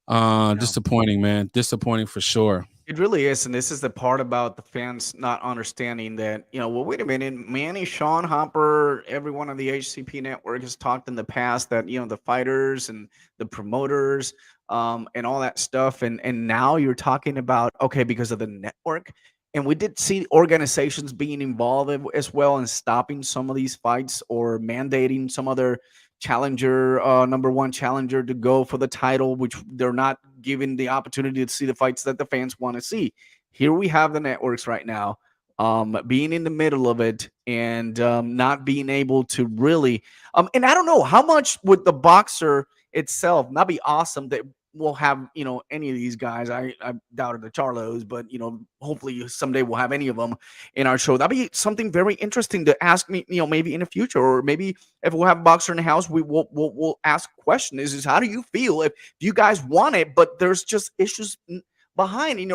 [SPEAKER 6] disappointing, man. Disappointing for sure.
[SPEAKER 1] It really is, and this is the part about the fans not understanding that, well, wait a minute, Manny, Sean, Hopper, everyone on the HCP network has talked in the past that, the fighters and the promoters and all that stuff, and now you're talking about, okay, because of the network, and we did see organizations being involved as well in stopping some of these fights or mandating some other challenger, number one challenger, to go for the title, which they're not giving the opportunity to see the fights that the fans want to see. Here we have the networks right now being in the middle of it and not being able to really and I don't know how much would the boxer itself not be awesome that we'll have any of these guys. I doubted the Charlos, but hopefully someday we'll have any of them in our show. That'd be something very interesting to ask me, maybe in the future, or maybe if we'll have a boxer in the house, we'll ask a question. Is how do you feel if you guys want it, but there's just issues behind, and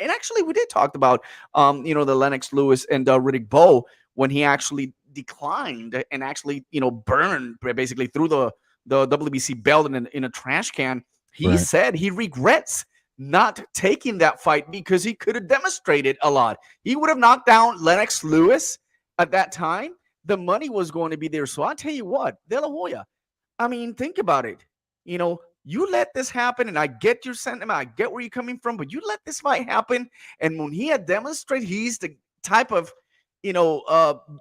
[SPEAKER 1] actually we did talk about the Lennox Lewis and Riddick Bowe when he actually declined and actually burned, basically threw the WBC belt in a trash can. He said he regrets not taking that fight because he could have demonstrated a lot. He would have knocked down Lennox Lewis at that time. The money was going to be there. So I'll tell you what, De La Hoya, I mean, think about it. You let this happen, and I get your sentiment. I get where you're coming from, but you let this fight happen. And when he had demonstrated he's the type of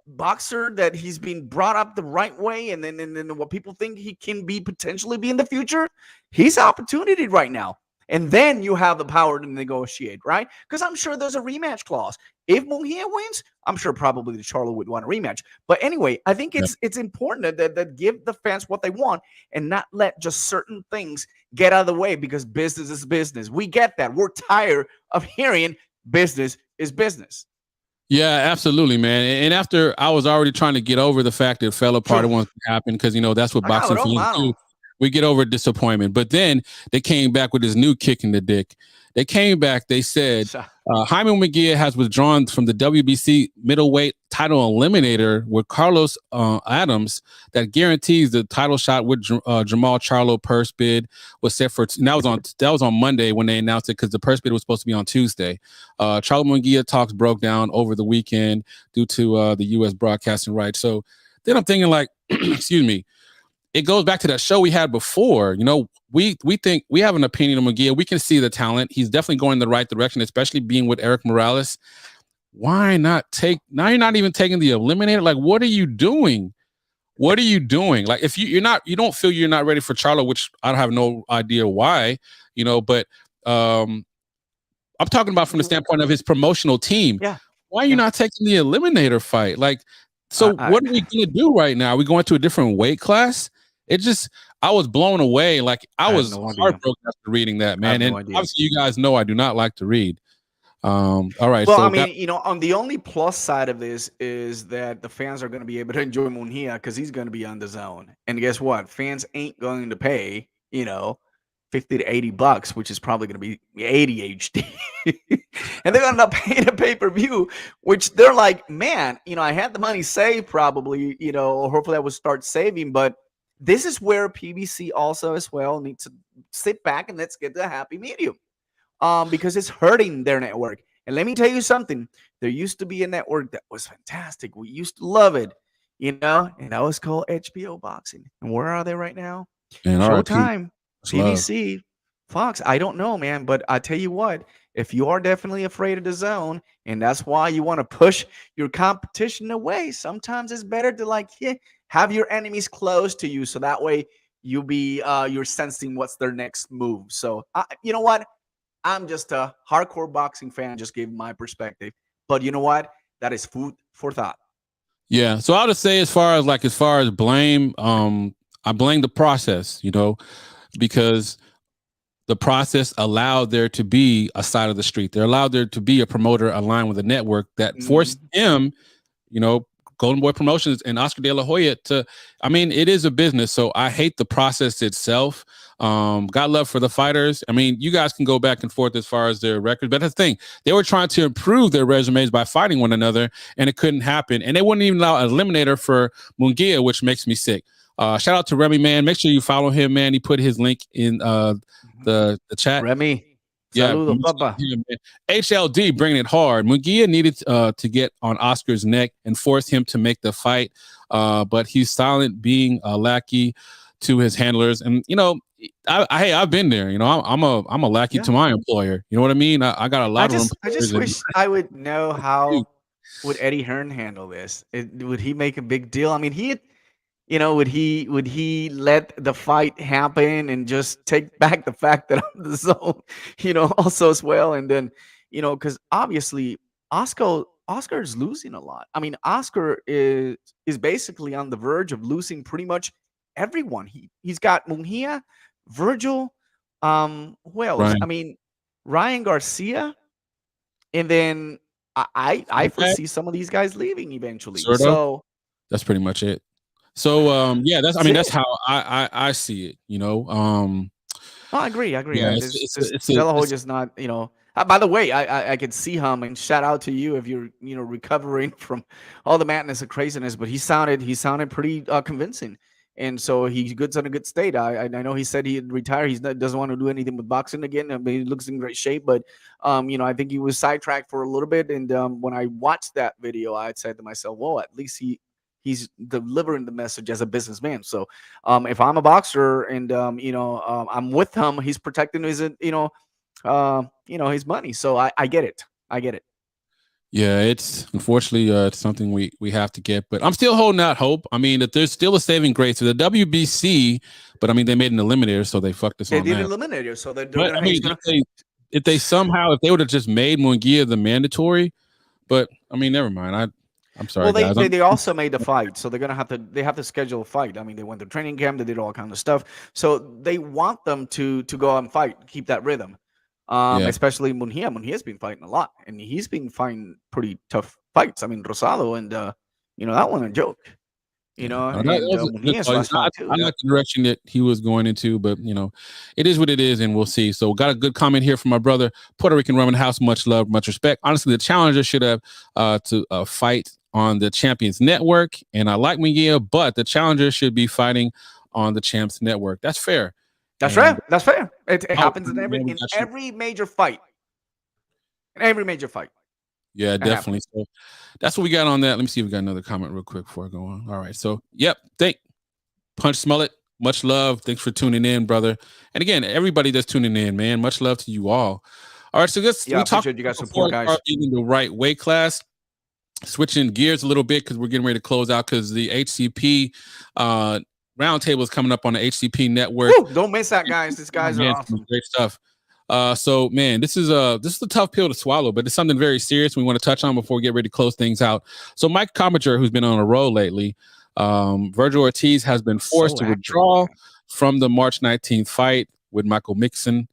[SPEAKER 1] boxer that he's been brought up the right way, and then what people think he can potentially be in the future, he's opportunity right now. And then you have the power to negotiate, right? Because I'm sure there's a rematch clause. If Mujia wins, I'm sure probably the Charlo would want a rematch. But anyway, I think it's important that give the fans what they want and not let just certain things get out of the way, because business is business. We get that. We're tired of hearing business is business.
[SPEAKER 6] Yeah, absolutely, man. And after I was already trying to get over the fact that it fell apart, it wasn't happen, because that's what boxing fans do. We get over disappointment. But then they came back with this new kick in the dick. They came back, they said, Jaime Mcgee has withdrawn from the WBC middleweight title eliminator with Carlos Adams that guarantees the title shot with Jamal Charlo. Purse bid was set for, and that was on Monday when they announced it, because the purse bid was supposed to be on Tuesday. Charlo Mcgee talks broke down over the weekend due to the U.S. broadcasting rights. So then I'm thinking, like, excuse me, it goes back to that show we had before. We think we have an opinion of Mcgee. We can see the talent. He's definitely going in the right direction, especially being with Eric Morales. Why not take? Now you're not even taking the eliminator. Like, what are you doing? What are you doing? Like, if you don't feel you're not ready for Charlo, which I have no idea why, but I'm talking about from the standpoint of his promotional team.
[SPEAKER 1] Yeah.
[SPEAKER 6] Why are you not taking the eliminator fight? Like, so what are we going to do right now? Are we going to a different weight class? I was blown away. Like, I was heartbroken after reading that, man. And obviously you guys know I do not like to read. All right.
[SPEAKER 1] Well,
[SPEAKER 6] So
[SPEAKER 1] I mean, on the only plus side of this is that the fans are going to be able to enjoy Mungia because he's going to be on the zone. And guess what? Fans ain't going to pay, 50 to 80 bucks, which is probably going to be 80 HD. And they're going to end up paying a pay-per-view, which they're like, man, I had the money saved probably, or hopefully I would start saving. But this is where PBC also as well needs to sit back and let's get the happy medium. Because it's hurting their network. And let me tell you something. There used to be a network that was fantastic. We used to love it, and that was called HBO Boxing. And where are they right now?
[SPEAKER 6] And
[SPEAKER 1] Showtime, PBC, Fox. I don't know, man, but I tell you what, if you are definitely afraid of the zone, and that's why you want to push your competition away, sometimes it's better to have your enemies close to you, so that way you're sensing what's their next move. So you know what? I'm just a hardcore boxing fan, just gave my perspective. But you know what? That is food for thought.
[SPEAKER 6] Yeah. So I'll just say as far as blame, I blame the process, because the process allowed there to be a side of the street. They allowed there to be a promoter aligned with a network that forced him, Golden Boy Promotions and Oscar De La Hoya it is a business. So I hate the process itself. Got love for the fighters. I mean, you guys can go back and forth as far as their records, but that's the thing. They were trying to improve their resumes by fighting one another, and it couldn't happen. And they wouldn't even allow an eliminator for Munguia, which makes me sick. Shout out to Remy, man. Make sure you follow him, man. He put his link in the chat.
[SPEAKER 1] Remy.
[SPEAKER 6] Yeah,
[SPEAKER 1] Saludo, papa.
[SPEAKER 6] HLD bringing it hard. Munguia needed to get on Oscar's neck and force him to make the fight, but he's silent, being a lackey to his handlers. And I've been there. I'm a lackey to my employer. You know what I mean? I got a lot of.
[SPEAKER 1] I just wish I would know how would Eddie Hearn handle this. Would he make a big deal? I mean, would he let the fight happen and just take back the fact that I'm the zone, also as well? And then, because obviously Oscar's losing a lot. I mean, Oscar is basically on the verge of losing pretty much everyone. He's got Mungia, Virgil, who else?
[SPEAKER 6] Ryan.
[SPEAKER 1] I mean, Ryan Garcia, and then I foresee some of these guys leaving eventually. So
[SPEAKER 6] that's pretty much it. So that's how I see it.
[SPEAKER 1] I agree.
[SPEAKER 6] Yeah,
[SPEAKER 1] It's De La Hoya's not. By the way, I could see him, and shout out to you if you're recovering from all the madness and craziness. But he sounded pretty convincing, and so he's in a good state. I know he said he'd retire. Doesn't want to do anything with boxing again. I mean, he looks in great shape, but I think he was sidetracked for a little bit. And when I watched that video, I said to myself, "Well, at least he's delivering the message as a businessman." So if I'm a boxer and I'm with him, he's protecting his his money. So I get it.
[SPEAKER 6] Yeah, it's unfortunately it's something we have to get, but I'm still holding out hope. I mean, that there's still a saving grace to the WBC, but I mean they made an eliminator, so they fucked us on that.
[SPEAKER 1] They did an eliminator, so they're
[SPEAKER 6] but, I mean, if they would have just made Munguia the mandatory, but I mean, never mind. I'm sorry,
[SPEAKER 1] well,
[SPEAKER 6] guys.
[SPEAKER 1] They also made the fight, so they're gonna have to schedule a fight. I mean, they went to training camp, they did all kinds of stuff, so they want them to go out and fight, keep that rhythm. Especially Mungia. Mungia's been fighting a lot, and he's been fighting pretty tough fights. I mean, Rosado and that wasn't a joke. I like
[SPEAKER 6] the direction that he was going into, but it is what it is, and we'll see. So got a good comment here from my brother, Puerto Rican Rum in the house. Much love, much respect. Honestly, the challenger should have to fight on the Champions Network, and I like Munguia, but the challenger should be fighting on the Champs Network. That's fair.
[SPEAKER 1] That's fair. It happens in every major fight. In every major fight.
[SPEAKER 6] Yeah, definitely. So that's what we got on that. Let me see if we got another comment real quick before I go on. All right. So, Punch Smollett, much love. Thanks for tuning in, brother. And again, everybody that's tuning in, man, much love to you all. All right. So we talk you guys support, guys. In the right weight class. Switching gears a little bit because we're getting ready to close out because the HCP roundtable is coming up on the HCP network.
[SPEAKER 1] Woo, don't miss that, guys. These guys are awesome.
[SPEAKER 6] Great stuff. So man, this is a tough pill to swallow, but it's something very serious we want to touch on before we get ready to close things out. So Mike Commager, who's been on a roll lately, Virgil Ortiz has been forced to withdraw from the March 19th fight with Michael Mixon.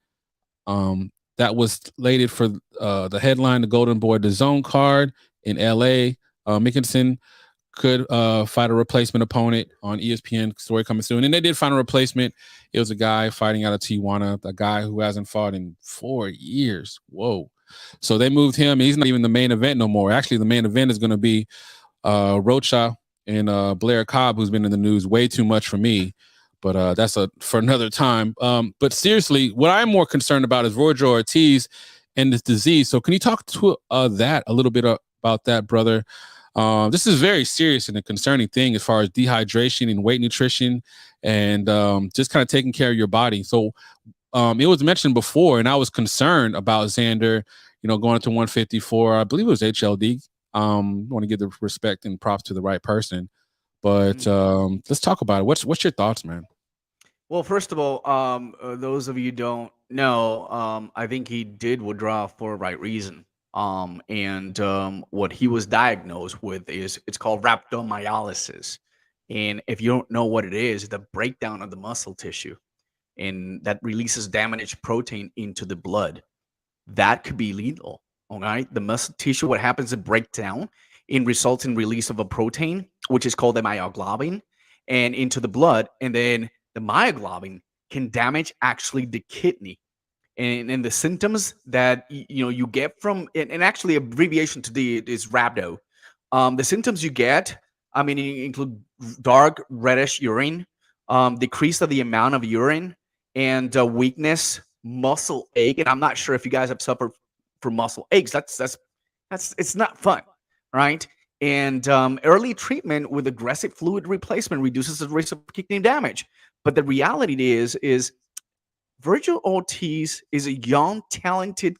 [SPEAKER 6] that was slated for the headline, the Golden Boy, the Zone card in LA. Mickelson could fight a replacement opponent on ESPN. Story coming soon. And they did find a replacement. It was a guy fighting out of Tijuana, a guy who hasn't fought in 4 years. Whoa. So they moved him. He's not even the main event no more. Actually, the main event is going to be Rocha and Blair Cobb, who's been in the news way too much for me. But that's for another time. But seriously, what I'm more concerned about is Virgil Ortiz and this disease. So can you talk to that a little bit about that, brother? This is very serious and a concerning thing as far as dehydration and weight nutrition and just kind of taking care of your body. So it was mentioned before, and I was concerned about Xander, going to 154. I believe it was HLD. I want to give the respect and props to the right person. But let's talk about it. What's your thoughts, man?
[SPEAKER 1] Well, first of all, those of you who don't know, I think he did withdraw for a right reason. What he was diagnosed with is it's called rhabdomyolysis. And if you don't know what it is, it's the breakdown of the muscle tissue, and that releases damaged protein into the blood. That could be lethal. Okay, the muscle tissue, what happens to break down and results in release of a protein, which is called the myoglobin, and into the blood, and then the myoglobin can damage actually the kidney. And the symptoms that you get from, and actually abbreviation to the is rhabdo. The symptoms you get, include dark reddish urine, decrease of the amount of urine, and weakness, muscle ache. And I'm not sure if you guys have suffered from muscle aches. That's it's not fun, right? And early treatment with aggressive fluid replacement reduces the risk of kidney damage. But the reality is Virgil Ortiz is a young, talented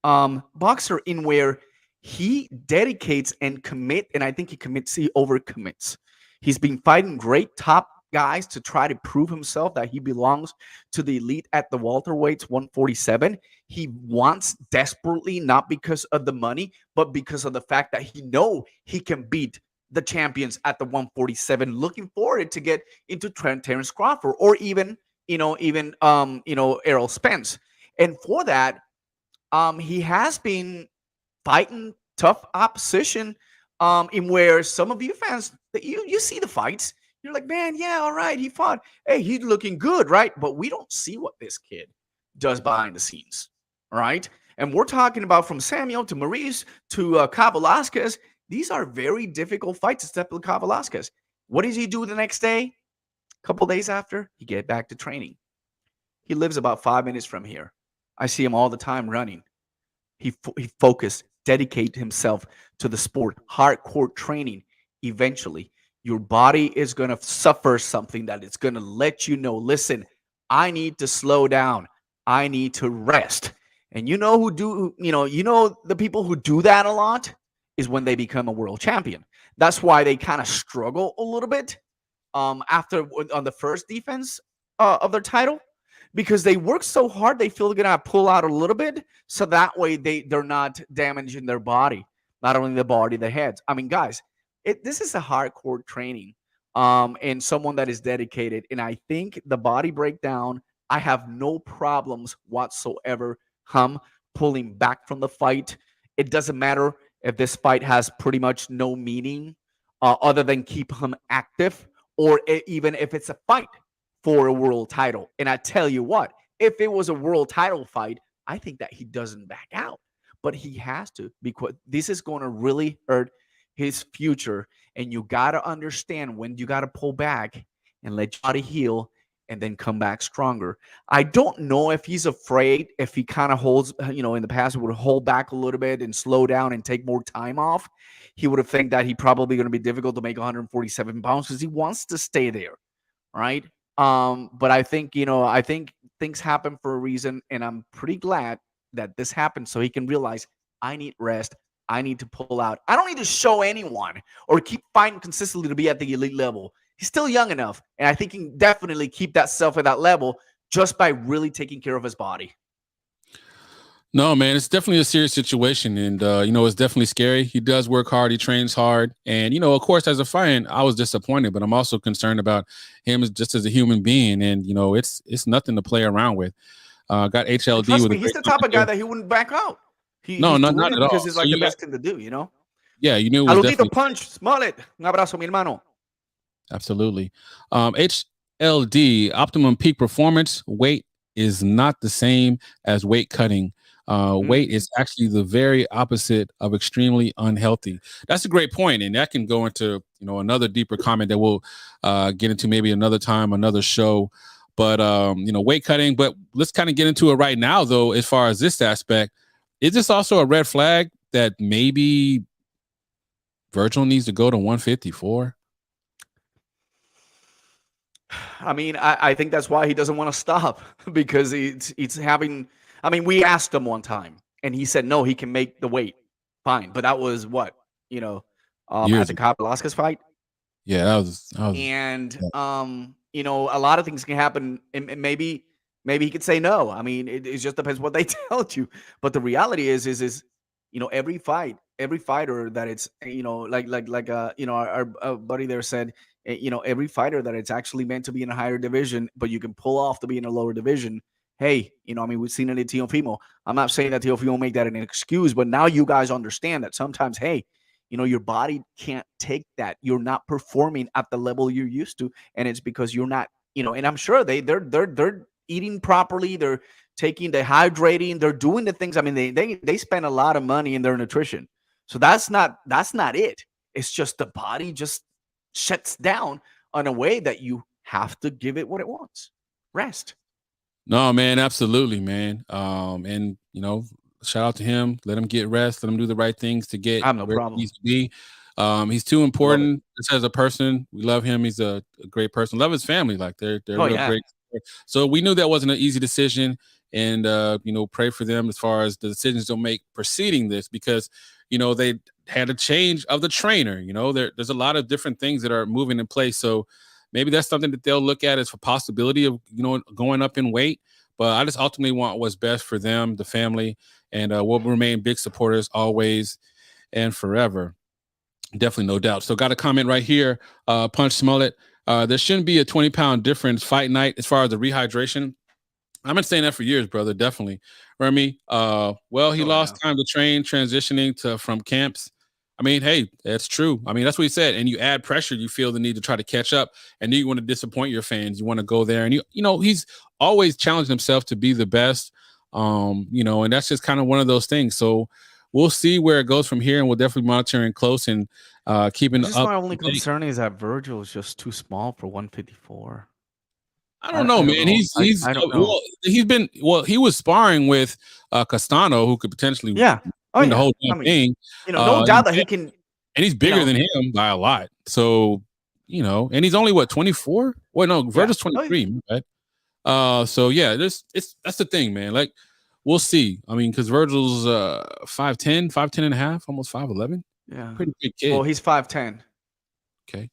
[SPEAKER 1] boxer in where he dedicates and commit, and I think he overcommits. He's been fighting great top guys to try to prove himself that he belongs to the elite at the welterweights 147. He wants desperately, not because of the money, but because of the fact that he can beat the champions at the 147. Looking forward to get into Terence Crawford or even Errol Spence. And for that, he has been fighting tough opposition in where some of you fans, you see the fights, you're like, man, yeah, all right, he fought. Hey, he's looking good, right? But we don't see what this kid does behind the scenes, all right? And we're talking about from Samuel to Maurice to Cav Velasquez. These are very difficult fights, except with Cav Velasquez. What does he do the next day? Couple days after, he get back to training. He lives about 5 minutes from here. I see him all the time running. He focused, dedicate himself to the sport, hardcore training. Eventually, your body is going to suffer something that it's going to let you know, listen, I need to slow down. I need to rest. And the people who do that a lot is when they become a world champion. That's why they kind of struggle a little bit after on the first defense of their title, because they work so hard, they feel they're gonna pull out a little bit, so that way they're not damaging their body, not only the body, the heads. Guys, this is a hardcore training, and someone that is dedicated. And I think the body breakdown, I have no problems whatsoever pulling back from the fight. It doesn't matter if this fight has pretty much no meaning other than keep him active, or even if it's a fight for a world title. And I tell you what, if it was a world title fight, I think that he doesn't back out. But he has to, because this is going to really hurt his future. And you got to understand when you got to pull back and let your body heal and then come back stronger. I don't know if he's afraid, if he kind of holds, in the past, would hold back a little bit and slow down and take more time off. He would have think that he probably going to be difficult to make 147 pounds because he wants to stay there, right? But I think things happen for a reason, and I'm pretty glad that this happened so he can realize, I need rest. I need to pull out. I don't need to show anyone or keep fighting consistently to be at the elite level. He's still young enough, and I think he can definitely keep that self at that level just by really taking care of his body.
[SPEAKER 6] No, man, it's definitely a serious situation, and it's definitely scary. He does work hard, he trains hard, and of course, as a fan, I was disappointed, but I'm also concerned about him just as a human being, and it's nothing to play around with. Got HLD
[SPEAKER 1] Trust
[SPEAKER 6] with
[SPEAKER 1] me,
[SPEAKER 6] a
[SPEAKER 1] he's
[SPEAKER 6] great
[SPEAKER 1] the type of guy
[SPEAKER 6] comment
[SPEAKER 1] that he wouldn't back out.
[SPEAKER 6] No,
[SPEAKER 1] He's
[SPEAKER 6] not
[SPEAKER 1] doing it
[SPEAKER 6] at all.
[SPEAKER 1] because it's
[SPEAKER 6] So
[SPEAKER 1] like the
[SPEAKER 6] you got,
[SPEAKER 1] best thing to do, you know?
[SPEAKER 6] yeah, you knew it was
[SPEAKER 1] Saludito
[SPEAKER 6] definitely
[SPEAKER 1] Punch, Smollett. Un abrazo, mi hermano.
[SPEAKER 6] absolutely. HLD, optimum peak performance, weight is not the same as weight cutting. Weight is actually the very opposite of extremely unhealthy. That's a great point, and that can go into another deeper comment that we'll get into maybe another time, another show. But weight cutting. But let's kind of get into it right now, though. As far as this aspect, is this also a red flag that maybe Virgil needs to go to 154?
[SPEAKER 1] I mean, I think that's why he doesn't want to stop because it's having. I mean, we asked him one time, and he said no, he can make the weight, fine. But that was what at the Cobb Velasquez fight.
[SPEAKER 6] Yeah, that was
[SPEAKER 1] And a lot of things can happen, and maybe he could say no. I mean, it just depends what they tell you. But the reality is every fighter that it's our buddy there said, every fighter that it's actually meant to be in a higher division, but you can pull off to be in a lower division. Hey, I mean, we've seen it in Teofimo. I'm not saying that Teofimo make that an excuse, but now you guys understand that sometimes, hey, your body can't take that. You're not performing at the level you're used to, and it's because you're not, and I'm sure they're eating properly, they're hydrating, they're doing the things. I mean, they spend a lot of money in their nutrition. So that's not it. It's just the body just shuts down in a way that you have to give it what it wants. Rest.
[SPEAKER 6] No, man, absolutely, man. And shout out to him. Let him get rest. Let him do the right things to get
[SPEAKER 1] I have no
[SPEAKER 6] where
[SPEAKER 1] problem.
[SPEAKER 6] he needs to be. He's too important just as a person. We love him. He's a great person. Love his family. Like they're real great. So we knew that wasn't an easy decision, and pray for them as far as the decisions they'll make preceding this, because they had a change of the trainer. There's a lot of different things that are moving in place. So maybe that's something that they'll look at as a possibility of going up in weight. But I just ultimately want what's best for them, the family, and we'll remain big supporters always and forever. Definitely, no doubt. So got a comment right here. Punch Smollett. There shouldn't be a 20-pound difference fight night as far as the rehydration. I've been saying that for years, brother. Definitely. Remy, he lost time to train, transitioning from camps. I mean, hey, that's true. I mean, that's what he said. And you add pressure, you feel the need to try to catch up, and then you want to disappoint your fans. You want to go there, and he's always challenged himself to be the best. And that's just kind of one of those things. So we'll see where it goes from here, and we'll definitely monitoring close and keeping up.
[SPEAKER 1] My only concern is that Virgil is just too small for 154.
[SPEAKER 6] I don't know, man. He was sparring with Castano, who could potentially win the whole thing.
[SPEAKER 1] No doubt that he can.
[SPEAKER 6] And he's bigger than him by a lot. So, and he's only 24? Well, no, Virgil's 23. Right? So yeah, that's the thing, man. Like, we'll see. I mean, because Virgil's 5'10 and a half, almost 5'11.
[SPEAKER 1] Yeah.
[SPEAKER 6] Pretty big kid.
[SPEAKER 1] Well, he's 5'10.
[SPEAKER 6] Okay.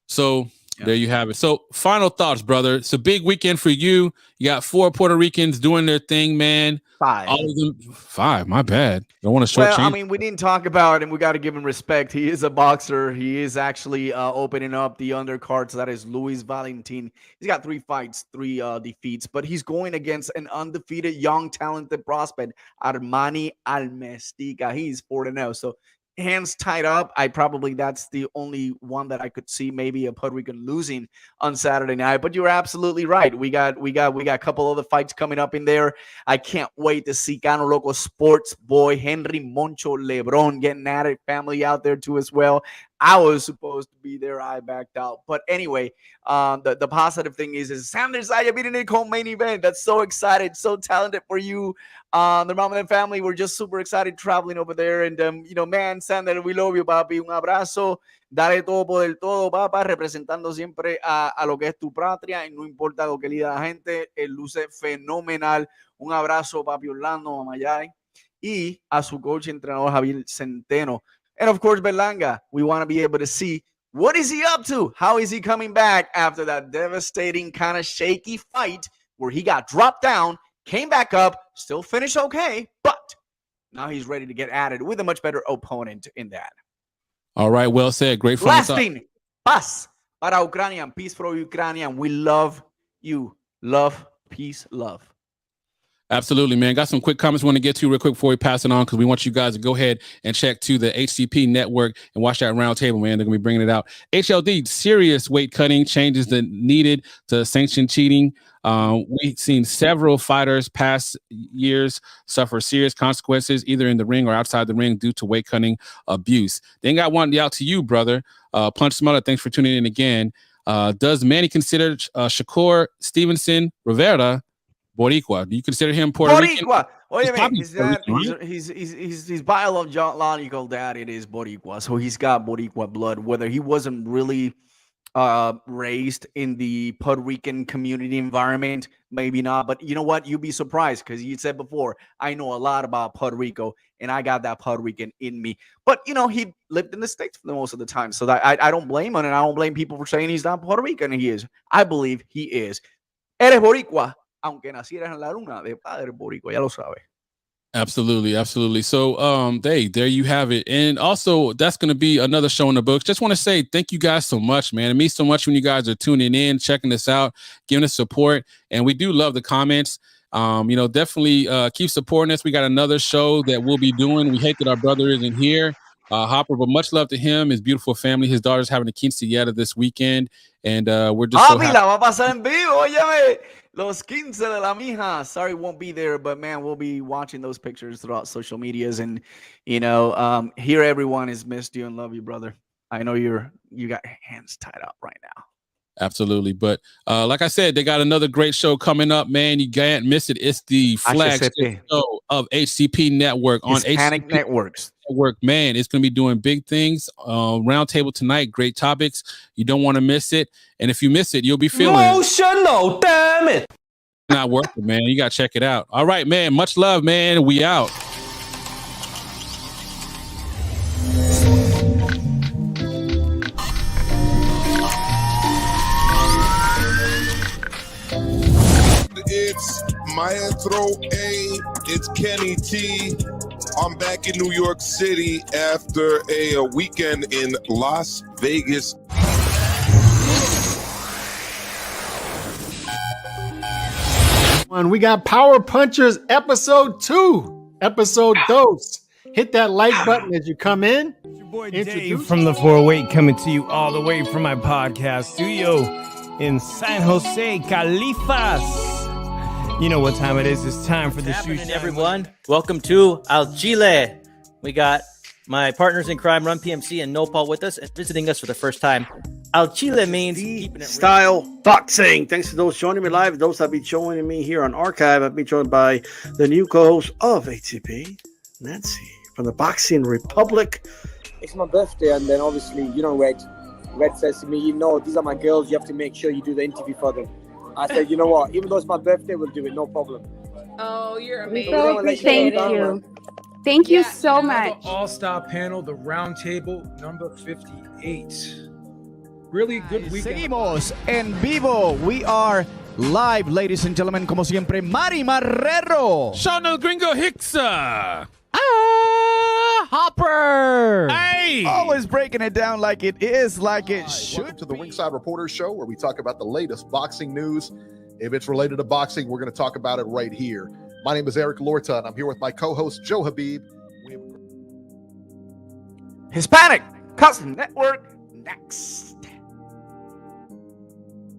[SPEAKER 6] So there you have it. So final thoughts, brother. It's a big weekend for you. You got 4 Puerto Ricans doing their thing, man.
[SPEAKER 1] 5.
[SPEAKER 6] All of them. 5. My bad. Don't want to short change.
[SPEAKER 1] I mean, we didn't talk about, and we got to give him respect. He is a boxer. He is actually opening up the undercard. So that is Luis Valentin. He's got 3 fights, 3 defeats, but he's going against an undefeated, young, talented prospect, Armani Almestica. He's 4-0. So hands tied up. That's the only one that I could see maybe a Puerto Rican losing on Saturday night. But you're absolutely right. We got a couple other fights coming up in there. I can't wait to see Cano Loco Sports boy Henry Moncho Lebron getting at it. Family out there too as well. I was supposed to be there. I backed out. But anyway, the positive thing is Sanders Aya beating a co-main event. That's so excited, so talented for you. The mom and family were just super excited traveling over there. And, man, Sanders, we love you, papi. Un abrazo. Dale todo por el todo, papá, representando siempre a lo que es tu patria y no importa lo que diga la gente. Él luce fenomenal. Un abrazo, papi Orlando, Mamayay. Y a su coach entrenador Javier Centeno. And of course, Berlanga, we want to be able to see what is he up to? How is he coming back after that devastating kind of shaky fight where he got dropped down, came back up, still finished okay, but now he's ready to get at it with a much better opponent in that.
[SPEAKER 6] All right, well said. Great fun.
[SPEAKER 1] Last thing, paz para Ukrainian, peace for Ukrainian. We love you. Love, peace, love.
[SPEAKER 6] Absolutely, man. Got some quick comments we want to get to real quick before we pass it on, because we want you guys to go ahead and check to the HCP network and watch that round table, man. They're going to be bringing it out. HLD, serious weight cutting changes that needed to sanction cheating. We've seen several fighters past years suffer serious consequences, either in the ring or outside the ring, due to weight cutting abuse. Then got one out to you, brother. Punch Smuller, thanks for tuning in again. Does Manny consider Shakur Stevenson Rivera Boricua? Do you consider him Puerto Rican?
[SPEAKER 1] Boricua. His biological dad, it is Boricua. So he's got Boricua blood. Whether he wasn't really raised in the Puerto Rican community environment, maybe not. But you know what? You'd be surprised, because you said before, I know a lot about Puerto Rico, and I got that Puerto Rican in me. But, you know, he lived in the States for the most of the time. So that I don't blame him, and I don't blame people for saying he's not Puerto Rican. He is. I believe he is. Eres Boricua, aunque nacieras en la luna, de padre Boricua, ya lo sabes.
[SPEAKER 6] Absolutely, absolutely. So, there you have it. And also, that's going to be another show in the books. Just want to say thank you guys so much, man. It means so much when you guys are tuning in, checking us out, giving us support. And we do love the comments. Definitely keep supporting us. We got another show that we'll be doing. We hate that our brother isn't here, Hopper, but much love to him, his beautiful family. His daughter's having a quinceañera this weekend. And we're just so happy.
[SPEAKER 1] La va a pasar en vivo, óyeme. Los 15 de la mija. Sorry, won't be there, but man, we'll be watching those pictures throughout social medias, and here everyone has missed you and love you, brother. I know you got your hands tied up right now.
[SPEAKER 6] Absolutely, but like I said, they got another great show coming up, man. You can't miss it. It's the flagship show of HCP Network on
[SPEAKER 1] Hispanic
[SPEAKER 6] HCP
[SPEAKER 1] Networks.
[SPEAKER 6] Network, man. It's going to be doing big things. Roundtable tonight, great topics. You don't want to miss it. And if you miss it, you'll be feeling
[SPEAKER 11] emotional. Damn it!
[SPEAKER 6] Not worth it, man. You got to check it out. All right, man. Much love, man. We out.
[SPEAKER 12] It's Maestro A. It's Kenny T. I'm back in New York City after a weekend in Las Vegas.
[SPEAKER 13] When we got Power Punchers episode 2, episode dos. Hit that like button as you come in.
[SPEAKER 5] Your boy Dave from the 408 coming to you all the way from my podcast studio in San Jose, Califas. You know what time it is. It's time for the shoot.
[SPEAKER 11] Everyone, welcome to Al Chile. We got my partners in crime, Run PMC and Nopal, with us and visiting us for the first time. Al Chile means keeping it
[SPEAKER 14] style real. Boxing. Thanks to those joining me live, those that be joining me here on Archive. I've been joined by the new co-host of ATP, Nancy, from the Boxing Republic.
[SPEAKER 15] It's my birthday, and then obviously, Red says to me, these are my girls, you have to make sure you do the interview for them. I said, you know what, even though it's my birthday, we'll do it, no problem.
[SPEAKER 16] Oh, you're amazing.
[SPEAKER 15] So
[SPEAKER 16] appreciate
[SPEAKER 15] it.
[SPEAKER 16] Thank you so much.
[SPEAKER 17] All-Star panel, the round table, number 58. Really good weekend.
[SPEAKER 18] Seguimos en vivo. We are live, ladies and gentlemen, como siempre, Mari Marrero.
[SPEAKER 6] Sean El Gringo Hicksa.
[SPEAKER 18] Hopper.
[SPEAKER 6] Hey.
[SPEAKER 18] Always breaking it down like it is, like it should.
[SPEAKER 19] Welcome to the Ringside Reporters Show, where we talk about the latest boxing news. If it's related to boxing, we're going to talk about it right here. My name is Eric Lorta, and I'm here with my co-host, Joe Habib.
[SPEAKER 1] Hispanic Cousin Network next.